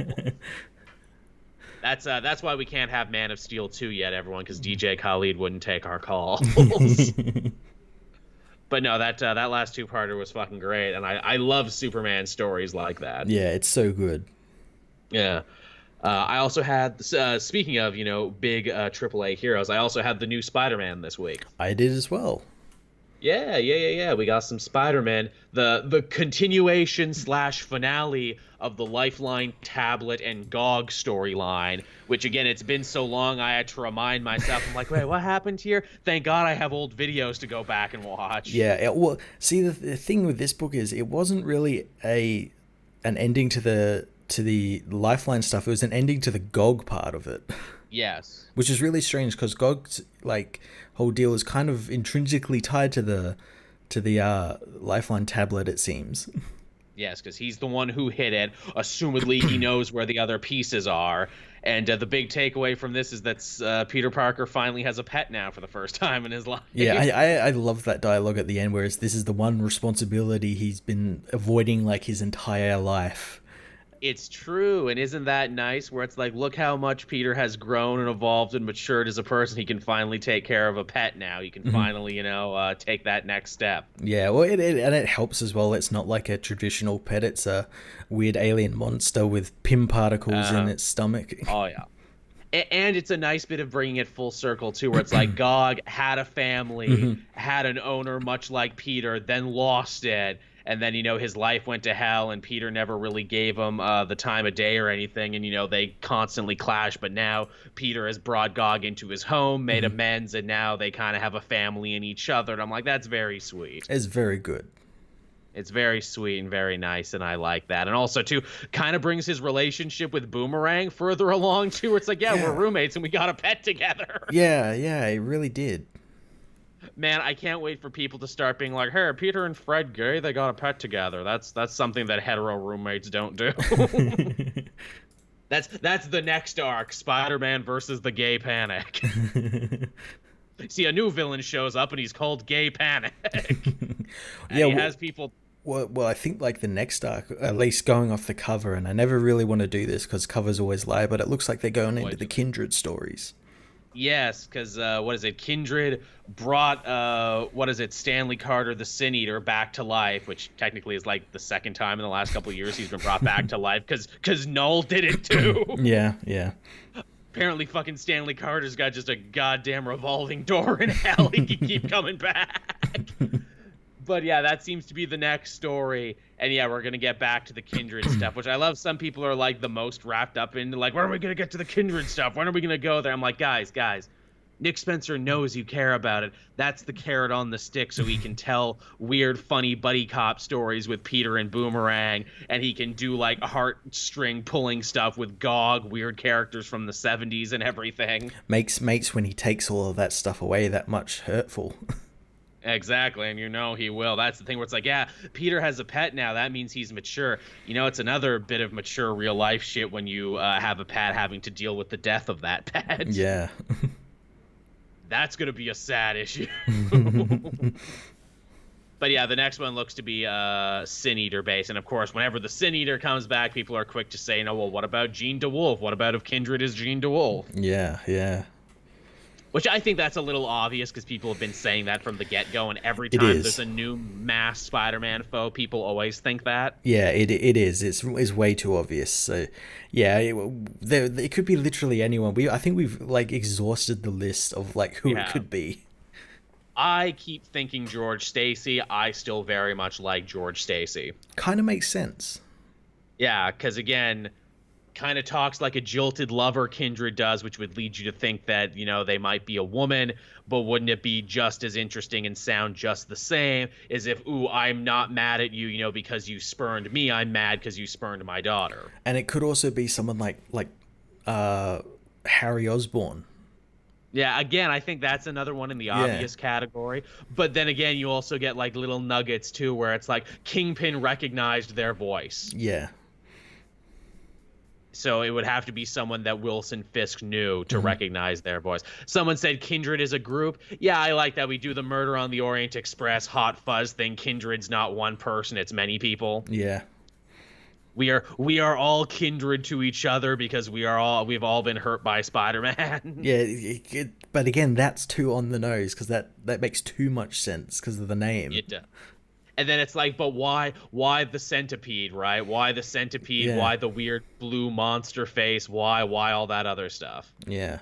Speaker 1: That's why we can't have Man of Steel 2 yet, everyone, because DJ Khalid wouldn't take our calls. But no, that last 2-parter was fucking great, and I love Superman stories like that.
Speaker 2: Yeah, it's so good.
Speaker 1: Yeah. I also had, speaking of, big AAA heroes, I also had the new Spider-Man this week.
Speaker 2: I did as well.
Speaker 1: Yeah. We got some Spider-Man. The continuation / finale of the Lifeline tablet and GOG storyline, which, again, it's been so long I had to remind myself. I'm like, wait, what happened here? Thank God I have old videos to go back and watch.
Speaker 2: Yeah, well, see, the thing with this book is it wasn't really an ending to the Lifeline stuff. It was an ending to the GOG part of it.
Speaker 1: Yes.
Speaker 2: Which is really strange, because GOG's whole deal is kind of intrinsically tied to the Lifeline tablet, it seems.
Speaker 1: Yes, because he's the one who hit it. Assumedly, he knows where the other pieces are. And the big takeaway from this is that Peter Parker finally has a pet now for the first time in his life.
Speaker 2: Yeah, I love that dialogue at the end, whereas this is the one responsibility he's been avoiding like his entire life.
Speaker 1: It's true, and isn't that nice? Where it's like, look how much Peter has grown and evolved and matured as a person. He can finally take care of a pet now. He can finally, take that next step.
Speaker 2: Yeah, well, it helps as well. It's not like a traditional pet. It's a weird alien monster with Pym particles in its stomach.
Speaker 1: Oh, yeah. And it's a nice bit of bringing it full circle, too, where it's like Gog had a family, had an owner much like Peter, then lost it. And then, his life went to hell, and Peter never really gave him the time of day or anything. And, they constantly clash. But now Peter has brought Gog into his home, made amends, and now they kind of have a family in each other. And I'm like, that's very sweet.
Speaker 2: It's very good.
Speaker 1: It's very sweet and very nice, and I like that. And also, too, kind of brings his relationship with Boomerang further along, too. Where it's like, we're roommates, and we got a pet together.
Speaker 2: Yeah, it really did.
Speaker 1: Man, I can't wait for people to start being like, hey, Peter and Fred gay? They got a pet together. That's something that hetero roommates don't do. That's the next arc, Spider-Man versus the gay panic. See, a new villain shows up, and he's called Gay Panic. And he has people...
Speaker 2: Well, I think like the next arc, at least going off the cover, and I never really want to do this because covers always lie, but it looks like they're going into the Kindred stories.
Speaker 1: Yes, because Kindred brought Stanley Carter the Sin Eater back to life, which technically is like the second time in the last couple of years he's been brought back to life because Null did it too.
Speaker 2: Yeah.
Speaker 1: Apparently fucking Stanley Carter's got just a goddamn revolving door in hell. He can keep coming back. But yeah, that seems to be the next story. And yeah, we're going to get back to the Kindred stuff, which I love. Some people are like the most wrapped up in, like, when are we going to get to the Kindred stuff? When are we going to go there? I'm like, guys, Nick Spencer knows you care about it. That's the carrot on the stick, so he can tell weird, funny buddy cop stories with Peter and Boomerang, and he can do like heartstring pulling stuff with Gog, weird characters from the 70s and everything.
Speaker 2: Makes when he takes all of that stuff away that much hurtful.
Speaker 1: Exactly, and he will. That's the thing where it's like, yeah, Peter has a pet now. That means he's mature. It's another bit of mature real-life shit when you have a pet having to deal with the death of that pet.
Speaker 2: Yeah.
Speaker 1: That's going to be a sad issue. But yeah, the next one looks to be Sin Eater base. And of course, whenever the Sin Eater comes back, people are quick to say, well, what about Jean DeWolf? What about if Kindred is Jean DeWolf?
Speaker 2: Yeah.
Speaker 1: Which I think that's a little obvious because people have been saying that from the get-go, and every time there's a new masked Spider-Man foe, people always think that.
Speaker 2: Yeah, it is. It's way too obvious. So, yeah, it could be literally anyone. I think we've like exhausted the list of like who it could be.
Speaker 1: I keep thinking George Stacy. I still very much like George Stacy.
Speaker 2: Kind of makes sense.
Speaker 1: Yeah, because again, kind of talks like a jilted lover Kindred does, which would lead you to think that, they might be a woman, but wouldn't it be just as interesting and sound just the same as if, ooh, I'm not mad at you, because you spurned me. I'm mad because you spurned my daughter.
Speaker 2: And it could also be someone like Harry Osborn.
Speaker 1: Yeah, again, I think that's another one in the obvious category. But then again, you also get like little nuggets too, where it's like Kingpin recognized their voice.
Speaker 2: Yeah.
Speaker 1: So it would have to be someone that Wilson Fisk knew to recognize their voice. Someone said Kindred is a group. Yeah, I like that. We do the Murder on the Orient Express Hot Fuzz thing. Kindred's not one person, it's many people.
Speaker 2: Yeah.
Speaker 1: We are all kindred to each other because we've all been hurt by Spider-Man.
Speaker 2: Yeah, but again, that's too on the nose because that makes too much sense because of the name.
Speaker 1: It does. And then it's like, but why the centipede, right? Why the centipede?
Speaker 2: Yeah.
Speaker 1: Why the weird blue monster face? Why all that other stuff?
Speaker 2: Yeah.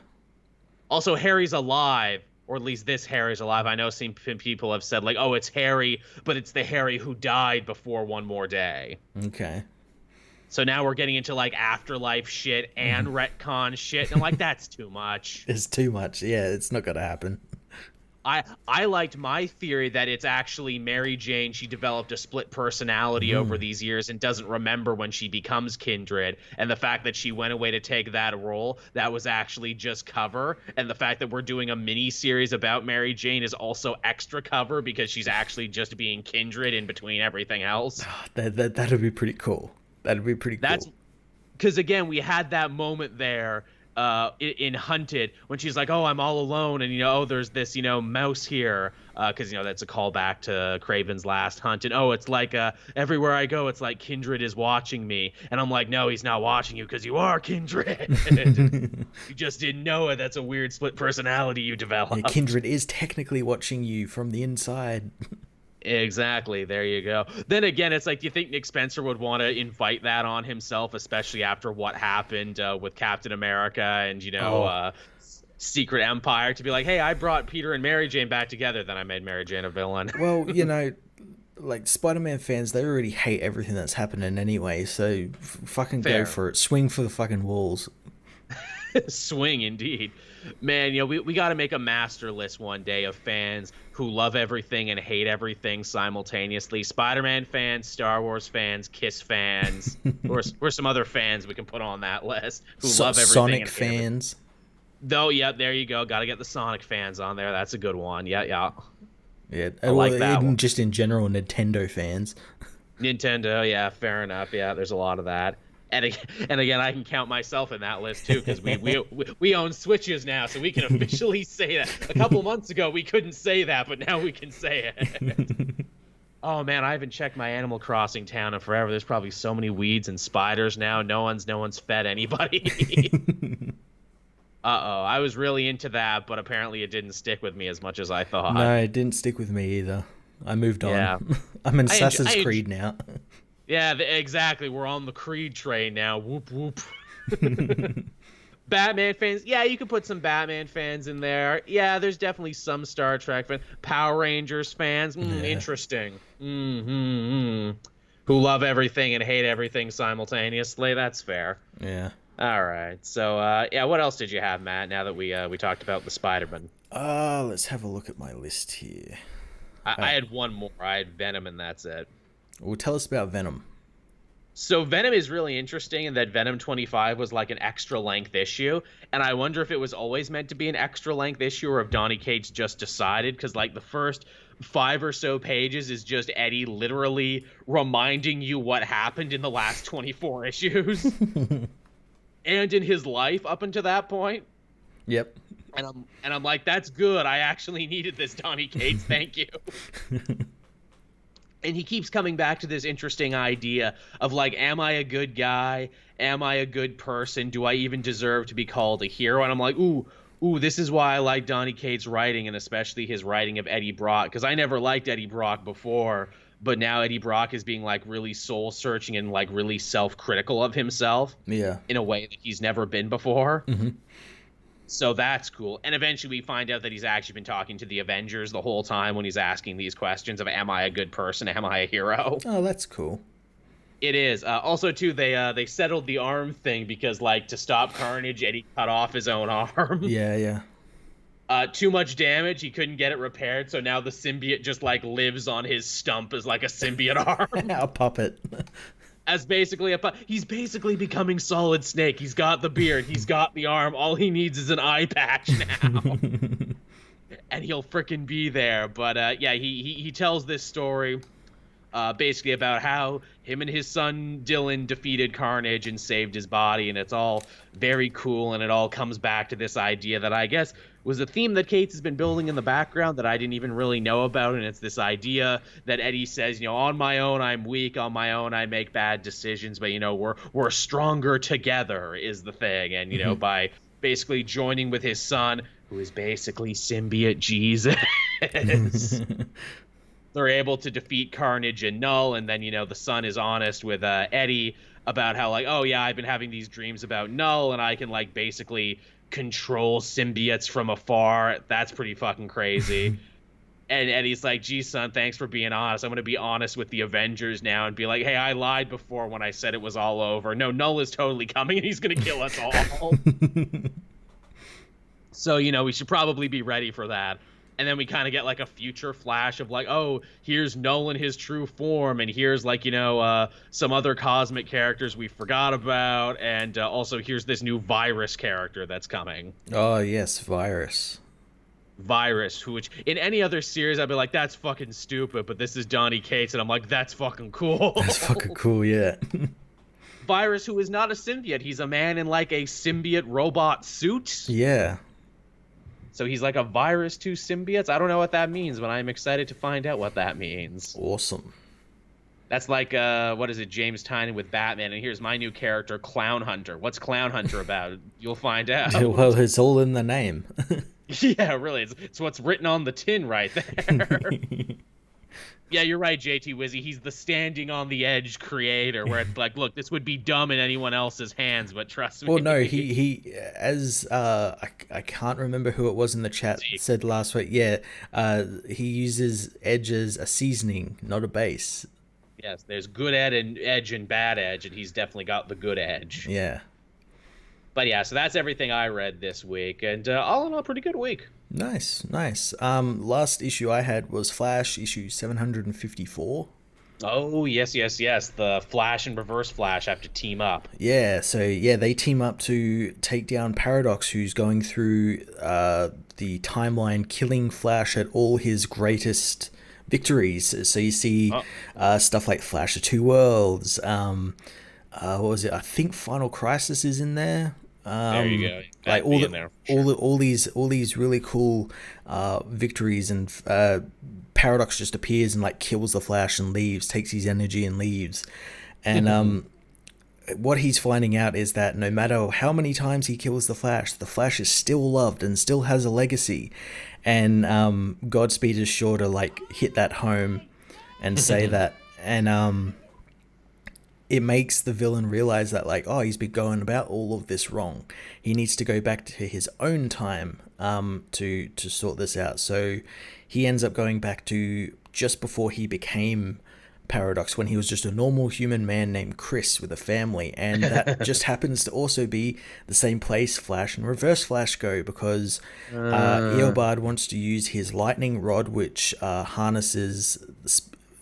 Speaker 1: Also, Harry's alive, or at least this Harry's alive. I know some people have said like, oh, it's Harry, but it's the Harry who died before One More Day.
Speaker 2: Okay.
Speaker 1: So now we're getting into like afterlife shit and retcon shit, and I'm like, that's too much.
Speaker 2: It's too much. Yeah, it's not gonna happen.
Speaker 1: I liked my theory that it's actually Mary Jane. She developed a split personality over these years and doesn't remember when she becomes Kindred. And the fact that she went away to take that role, that was actually just cover. And the fact that we're doing a mini series about Mary Jane is also extra cover because she's actually just being Kindred in between everything else.
Speaker 2: That'd be pretty cool. That'd be pretty cool.
Speaker 1: That's because, again, we had that moment there in Hunted when she's like, oh, I'm all alone, and oh, there's this mouse here, because that's a callback to Craven's last hunt, and oh, it's like everywhere I go it's like Kindred is watching me, and I'm like, no, he's not watching you because you are Kindred. You just didn't know it. That's a weird split personality you developed.
Speaker 2: Yeah, Kindred is technically watching you from the inside.
Speaker 1: Exactly. There you go. Then again, it's like, do you think Nick Spencer would want to invite that on himself, especially after what happened with Captain America and, Secret Empire, to be like, hey, I brought Peter and Mary Jane back together, then I made Mary Jane a villain.
Speaker 2: Well, like Spider-Man fans, they already hate everything that's happening anyway, so fucking
Speaker 1: Fair.
Speaker 2: go for it. Swing for the fucking walls.
Speaker 1: Swing, indeed. Man, we got to make a master list one day of fans who love everything and hate everything simultaneously. Spider-Man fans, Star Wars fans, Kiss fans, or some other fans we can put on that list who love everything.
Speaker 2: Sonic
Speaker 1: and
Speaker 2: fans.
Speaker 1: Though, yeah, there you go. Got to get the Sonic fans on there. That's a good one. Yeah.
Speaker 2: Yeah,
Speaker 1: I like that one.
Speaker 2: Just in general, Nintendo fans.
Speaker 1: Nintendo, yeah, fair enough. Yeah, there's a lot of that. And again, I can count myself in that list too, because we own Switches now, so we can officially say that. A couple months ago, we couldn't say that, but now we can say it. Oh man, I haven't checked my Animal Crossing town in forever. There's probably so many weeds and spiders now. No one's fed anybody. Uh-oh, I was really into that, but apparently it didn't stick with me as much as I thought.
Speaker 2: No, it didn't stick with me either. I moved on.
Speaker 1: Yeah.
Speaker 2: I'm in Assassin's Creed now.
Speaker 1: Yeah, exactly. We're on the Creed train now. Whoop, whoop. Batman fans. Yeah, you could put some Batman fans in there. Yeah, there's definitely some Star Trek fans. Power Rangers fans. Interesting. Who love everything and hate everything simultaneously. That's fair.
Speaker 2: Yeah.
Speaker 1: All right. So, what else did you have, Matt, now that we talked about the Spider-Man?
Speaker 2: Let's have a look at my list here.
Speaker 1: I had one more. I had Venom, and that's it.
Speaker 2: Well, tell us about Venom.
Speaker 1: So Venom is really interesting in that Venom 25 was like an extra length issue, and I wonder if it was always meant to be an extra length issue or if Donny Cates just decided, because like the first 5 or so pages is just Eddie literally reminding you what happened in the last 24 issues and in his life up until that point.
Speaker 2: Yep.
Speaker 1: And I'm like, that's good. I actually needed this, Donny Cates. Thank you. And he keeps coming back to this interesting idea of like, am I a good guy? Am I a good person? Do I even deserve to be called a hero? And I'm like, ooh, this is why I like Donny Cates' writing, and especially his writing of Eddie Brock, because I never liked Eddie Brock before, but now Eddie Brock is being like really soul-searching and like really self-critical of himself.
Speaker 2: Yeah.
Speaker 1: In a way that he's never been before.
Speaker 2: Mm-hmm.
Speaker 1: So that's cool. And eventually we find out that he's actually been talking to the Avengers the whole time when he's asking these questions of, am I a good person? Am I a hero?
Speaker 2: Oh, that's cool.
Speaker 1: It is. Also, too, they settled the arm thing because, like, to stop Carnage, Eddie cut off his own arm.
Speaker 2: Yeah.
Speaker 1: Too much damage. He couldn't get it repaired, so now the symbiote just, like, lives on his stump as, like, a symbiote arm.
Speaker 2: A puppet.
Speaker 1: As basically he's basically becoming Solid Snake. He's got the beard, he's got the arm. All he needs is an eye patch now, and he'll frickin' be there. But he tells this story, basically about how him and his son Dylan defeated Carnage and saved his body, and it's all very cool. And it all comes back to this idea that I guess was a theme that Cates has been building in the background that I didn't even really know about, and it's this idea that Eddie says, on my own I'm weak, on my own I make bad decisions, but we're stronger together is the thing. And by basically joining with his son, who is basically symbiote Jesus, they're able to defeat Carnage and Null. And then the son is honest with Eddie about how, like, oh yeah, I've been having these dreams about Null, and I can like basically control symbiotes from afar. That's pretty fucking crazy. And Eddie's like, geez, son, thanks for being honest. I'm going to be honest with the Avengers now and be like, hey, I lied before when I said it was all over. No, Null is totally coming, and he's going to kill us all. So, we should probably be ready for that. And then we kind of get like a future flash of like, oh, here's Nolan, his true form, and here's like, some other cosmic characters we forgot about, and also here's this new virus character that's coming.
Speaker 2: Oh yes, Virus.
Speaker 1: Virus, which in any other series I'd be like, that's fucking stupid, but this is Donny Cates, and I'm like, that's fucking cool.
Speaker 2: That's fucking cool, yeah.
Speaker 1: Virus, who is not a symbiote, he's a man in like a symbiote robot suit.
Speaker 2: Yeah.
Speaker 1: So he's like a virus to symbiotes. I don't know what that means, but I'm excited to find out what that means.
Speaker 2: Awesome.
Speaker 1: That's like, what is it, James Tynion with Batman, and here's my new character, Clown Hunter. What's Clown Hunter about? You'll find out.
Speaker 2: Well, it's all in the name.
Speaker 1: Yeah, really. It's what's written on the tin right there. Yeah, you're right, JT Wizzy. He's the standing on the edge creator, where it's like, look, this would be dumb in anyone else's hands, but trust me.
Speaker 2: Well, no, he as I can't remember who it was in the chat said last week. Yeah, he uses edge as a seasoning, not a base.
Speaker 1: Yes, there's good edge and bad edge, and he's definitely got the good edge.
Speaker 2: Yeah.
Speaker 1: But yeah, so that's everything I read this week, and all in all, pretty good week.
Speaker 2: Nice. Last issue I had was Flash issue 754.
Speaker 1: Oh, yes. The Flash and Reverse Flash have to team up.
Speaker 2: Yeah, so they team up to take down Paradox, who's going through the timeline, killing Flash at all his greatest victories. So you see stuff like Flash of Two Worlds. What was it? I think Final Crisis is in there.
Speaker 1: There you go.
Speaker 2: Like all these really cool victories, and Paradox just appears and like kills the Flash and leaves, takes his energy and leaves. And what he's finding out is that no matter how many times he kills the Flash is still loved and still has a legacy. And Godspeed is sure to like hit that home and say that. And it makes the villain realize that, like, oh, he's been going about all of this wrong. He needs to go back to his own time to sort this out. So he ends up going back to just before he became Paradox, when he was just a normal human man named Chris with a family. And that just happens to also be the same place Flash and Reverse Flash go, because Eobard wants to use his lightning rod, which harnesses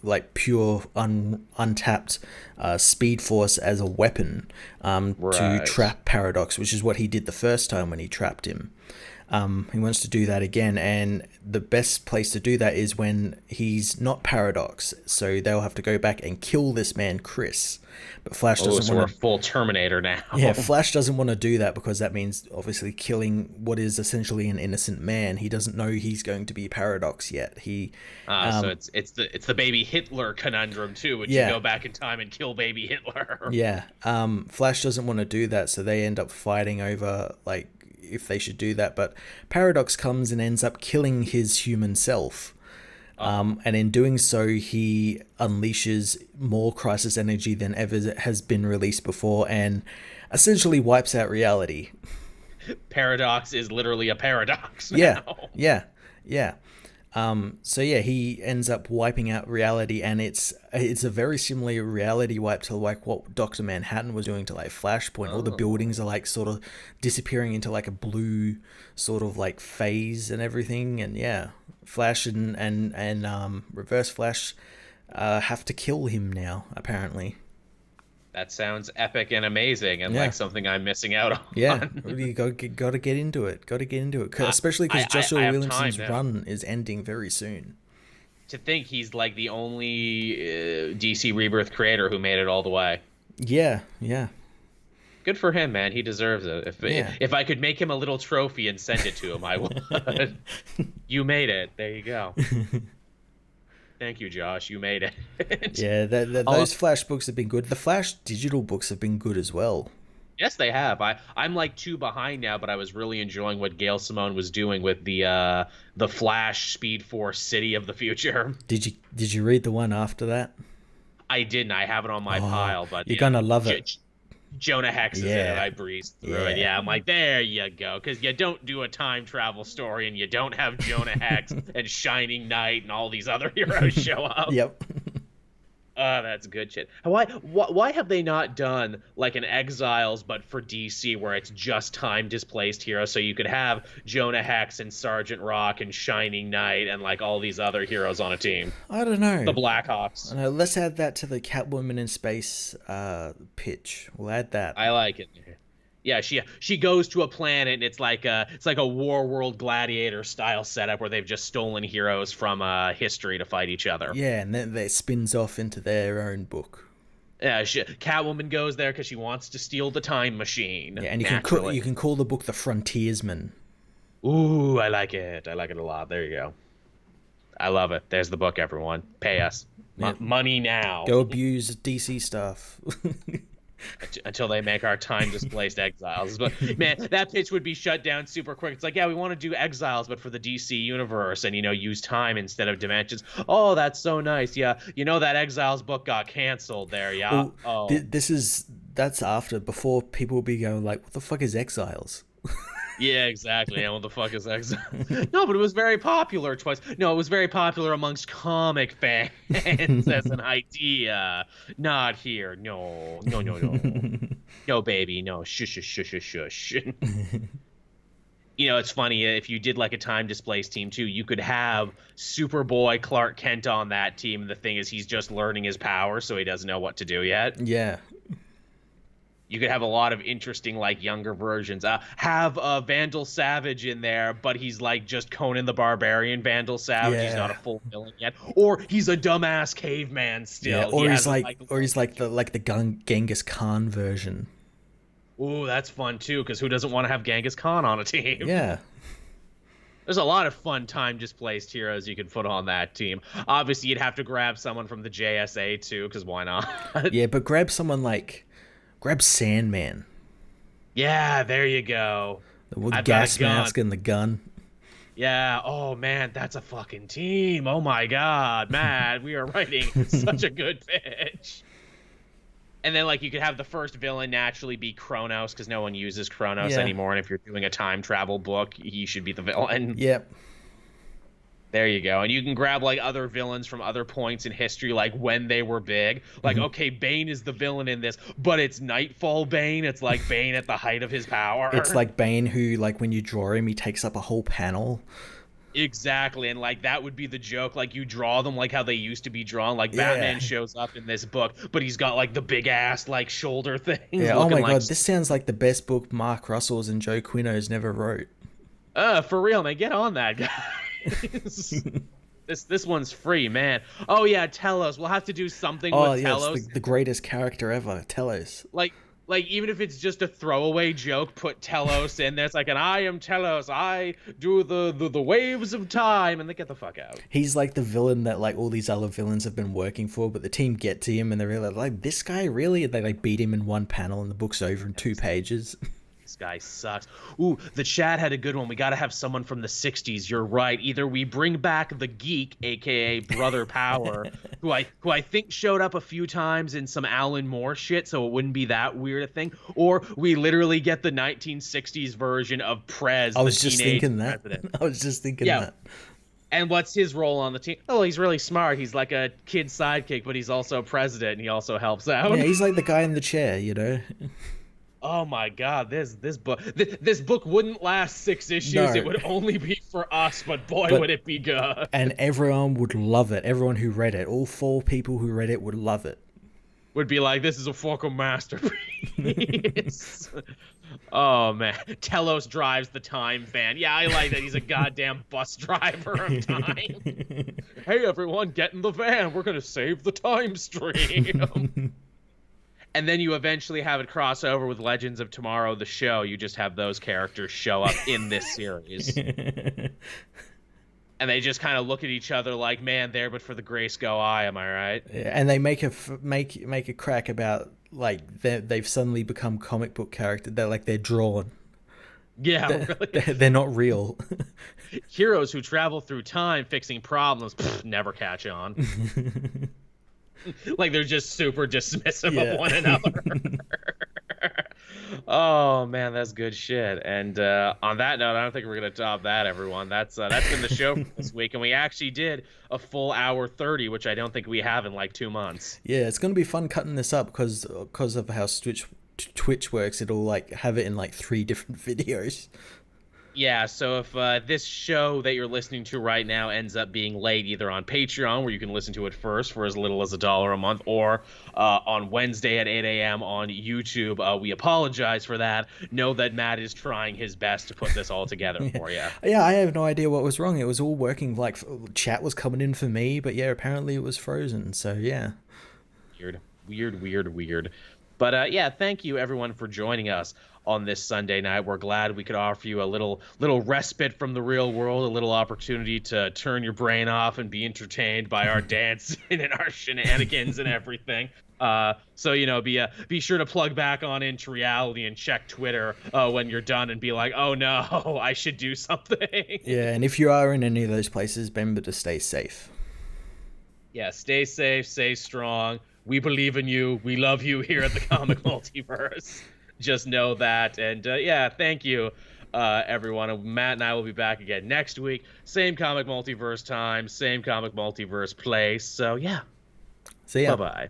Speaker 2: like pure untapped speed force as a weapon to trap Paradox, which is what he did the first time when he trapped him. He wants to do that again, and the best place to do that is when he's not Paradox, so they'll have to go back and kill this man Chris. But Flash doesn't want to.
Speaker 1: We're full Terminator now.
Speaker 2: Yeah, Flash doesn't want to do that, because that means obviously killing what is essentially an innocent man. He doesn't know he's going to be Paradox yet.
Speaker 1: So it's the baby Hitler conundrum too, which you go back in time and kill baby Hitler.
Speaker 2: Yeah. Flash doesn't want to do that, so they end up fighting over like if they should do that. But Paradox comes and ends up killing his human self. And in doing so, he unleashes more crisis energy than ever has been released before, and essentially wipes out reality.
Speaker 1: Paradox is literally a paradox now.
Speaker 2: Yeah. So yeah, he ends up wiping out reality, and it's a very similar reality wipe to like what Dr. Manhattan was doing to like Flashpoint. All the buildings are like sort of disappearing into like a blue sort of like phase and everything. And yeah, Flash and Reverse Flash have to kill him now, apparently.
Speaker 1: That sounds epic and amazing, and like something I'm missing out on.
Speaker 2: Yeah, you got to get into it. Especially because Joshua Williamson's run is ending very soon.
Speaker 1: To think he's like the only DC Rebirth creator who made it all the way.
Speaker 2: Yeah.
Speaker 1: Good for him, man. He deserves it. If I could make him a little trophy and send it to him, I would. You made it. There you go. Thank you, Josh. You made it.
Speaker 2: Yeah, those Flash books have been good. The Flash digital books have been good as well.
Speaker 1: Yes, they have. I'm like 2 behind now, but I was really enjoying what Gail Simone was doing with the Flash Speed Force City of the Future.
Speaker 2: Did you read the one after that?
Speaker 1: I didn't. I have it on my pile, but
Speaker 2: you're gonna love it.
Speaker 1: Jonah Hex is in it. I breezed through it. Yeah, I'm like, there you go. Because you don't do a time travel story and you don't have Jonah Hex and Shining Knight and all these other heroes show up.
Speaker 2: Yep.
Speaker 1: Oh, that's good shit. Why have they not done like an Exiles, but for DC, where it's just time displaced heroes? So you could have Jonah Hex and Sergeant Rock and Shining Knight and like all these other heroes on a team.
Speaker 2: I don't know.
Speaker 1: The Blackhawks.
Speaker 2: Let's add that to the Catwoman in space pitch. We'll add that.
Speaker 1: I like it. Yeah, she goes to a planet and it's like a War World Gladiator style setup where they've just stolen heroes from history to fight each other.
Speaker 2: Yeah, and then that spins off into their own book.
Speaker 1: Yeah, Catwoman goes there because she wants to steal the time machine.
Speaker 2: Yeah, and you can call the book The Frontiersman.
Speaker 1: Ooh, I like it. I like it a lot. There you go. I love it. There's the book, everyone. Pay us. Money now.
Speaker 2: Go abuse DC stuff.
Speaker 1: Until they make our time displaced Exiles. But man, that pitch would be shut down super quick. It's like, yeah, we want to do Exiles, but for the DC universe, and use time instead of dimensions. Oh, that's so nice. Yeah, that Exiles book got canceled there. Yeah.
Speaker 2: Well, that's before people will be going like, what the fuck is Exiles?
Speaker 1: Yeah, exactly. And what the fuck is Exile? No, but it was very popular twice. No, it was very popular amongst comic fans as an idea. Not here. No. No, baby. No. Shush. It's funny. If you did like a time displaced team too, you could have Superboy Clark Kent on that team. And the thing is, he's just learning his power, so he doesn't know what to do yet.
Speaker 2: Yeah.
Speaker 1: You could have a lot of interesting, like, younger versions. Have Vandal Savage in there, but he's like just Conan the Barbarian Vandal Savage. Yeah. He's not a full villain yet, or he's a dumbass caveman still.
Speaker 2: Yeah, or he's like the Genghis Khan version.
Speaker 1: Ooh, that's fun too, because who doesn't want to have Genghis Khan on a team?
Speaker 2: Yeah.
Speaker 1: There's a lot of fun time displaced heroes you could put on that team. Obviously, you'd have to grab someone from the JSA too, because why not?
Speaker 2: Yeah, but grab Sandman.
Speaker 1: Yeah, there you go.
Speaker 2: With the gas mask and the gun.
Speaker 1: Yeah. Oh, man, that's a fucking team. Oh, my God, man. We are writing such a good pitch. And then, like, you could have the first villain naturally be Kronos, because no one uses Kronos anymore. And if you're doing a time travel book, he should be the villain.
Speaker 2: Yep.
Speaker 1: There you go. And you can grab like other villains from other points in history, like when they were big. Like, okay, Bane is the villain in this, but it's Nightfall Bane. It's like Bane at the height of his power.
Speaker 2: It's like Bane who, like, when you draw him, he takes up a whole panel.
Speaker 1: Exactly. And like that would be the joke. Like you draw them like how they used to be drawn. Like Batman shows up in this book, but he's got like the big ass like shoulder thing.
Speaker 2: Yeah. Oh my God, this sounds like the best book Marc Russells and Joe Quino's never wrote.
Speaker 1: For real, man. Get on that guy. This one's free, man. Oh yeah, Telos. We'll have to do something with Telos.
Speaker 2: The greatest character ever, Telos.
Speaker 1: Like even if it's just a throwaway joke, put Telos in there. It's like, and I am Telos. I do the waves of time, and they get the fuck out.
Speaker 2: He's like the villain that like all these other villains have been working for, but the team get to him and they're really like, this guy really? And they like beat him in one panel, and the book's over in 2 pages.
Speaker 1: This guy sucks. Ooh, the chat had a good one. We got to have someone from the 60s. You're right. Either we bring back the Geek, aka Brother Power, who I think showed up a few times in some Alan Moore shit, so it wouldn't be that weird a thing, or we literally get the 1960s version of Prez.
Speaker 2: I was just thinking that.
Speaker 1: And what's his role on the team? Oh, he's really smart. He's like a kid sidekick, but he's also president, and he also helps out.
Speaker 2: Yeah, he's like the guy in the chair, you know.
Speaker 1: Oh my God, this book wouldn't last 6 issues. No. It would only be for us, but would it be good. And
Speaker 2: everyone would love it. Everyone who read it, all 4 people who read it would love it.
Speaker 1: Would be like, this is a fucking masterpiece. Oh man, Telos drives the time van. Yeah, I like that. He's a goddamn bus driver of time. Hey everyone, get in the van. We're gonna save the time stream. And then you eventually have it cross over with Legends of Tomorrow, the show. You just have those characters show up in this series. And they just kind of look at each other like, man, there but for the Grayskull eye, am I right?
Speaker 2: Yeah, and they make a crack about, like, they've suddenly become comic book characters. They're drawn.
Speaker 1: Yeah,
Speaker 2: they're not real.
Speaker 1: Heroes who travel through time fixing problems, never catch on. Like they're just super dismissive of one another. Oh man, that's good shit. And on that note, I don't think we're gonna top that, everyone. That's been the show for this week, and we actually did a full hour 30, which I don't think we have in like 2 months.
Speaker 2: Yeah, it's gonna be fun cutting this up because of how Twitch works. It'll like have it in like 3 different videos.
Speaker 1: Yeah, so if this show that you're listening to right now ends up being laid either on Patreon, where you can listen to it first for as little as $1 a month, or on Wednesday at 8 a.m. on YouTube, we apologize for that. Know that Matt is trying his best to put this all together for you.
Speaker 2: Yeah, I have no idea what was wrong. It was all working. Like chat was coming in for me, but yeah, apparently it was frozen. So yeah.
Speaker 1: Weird. But yeah, thank you everyone for joining us on this Sunday night. We're glad we could offer you a little respite from the real world, a little opportunity to turn your brain off and be entertained by our dancing and our shenanigans and everything. So be sure to plug back on into reality and check Twitter when you're done and be like, oh no, I should do something.
Speaker 2: Yeah, and if you are in any of those places, remember to stay safe.
Speaker 1: Yeah, stay safe, stay strong. We believe in you. We love you here at the Comic Multiverse. Just know that. And yeah, thank you, everyone. Matt and I will be back again next week. Same Comic Multiverse time, same Comic Multiverse place. So yeah.
Speaker 2: See ya.
Speaker 1: Bye-bye.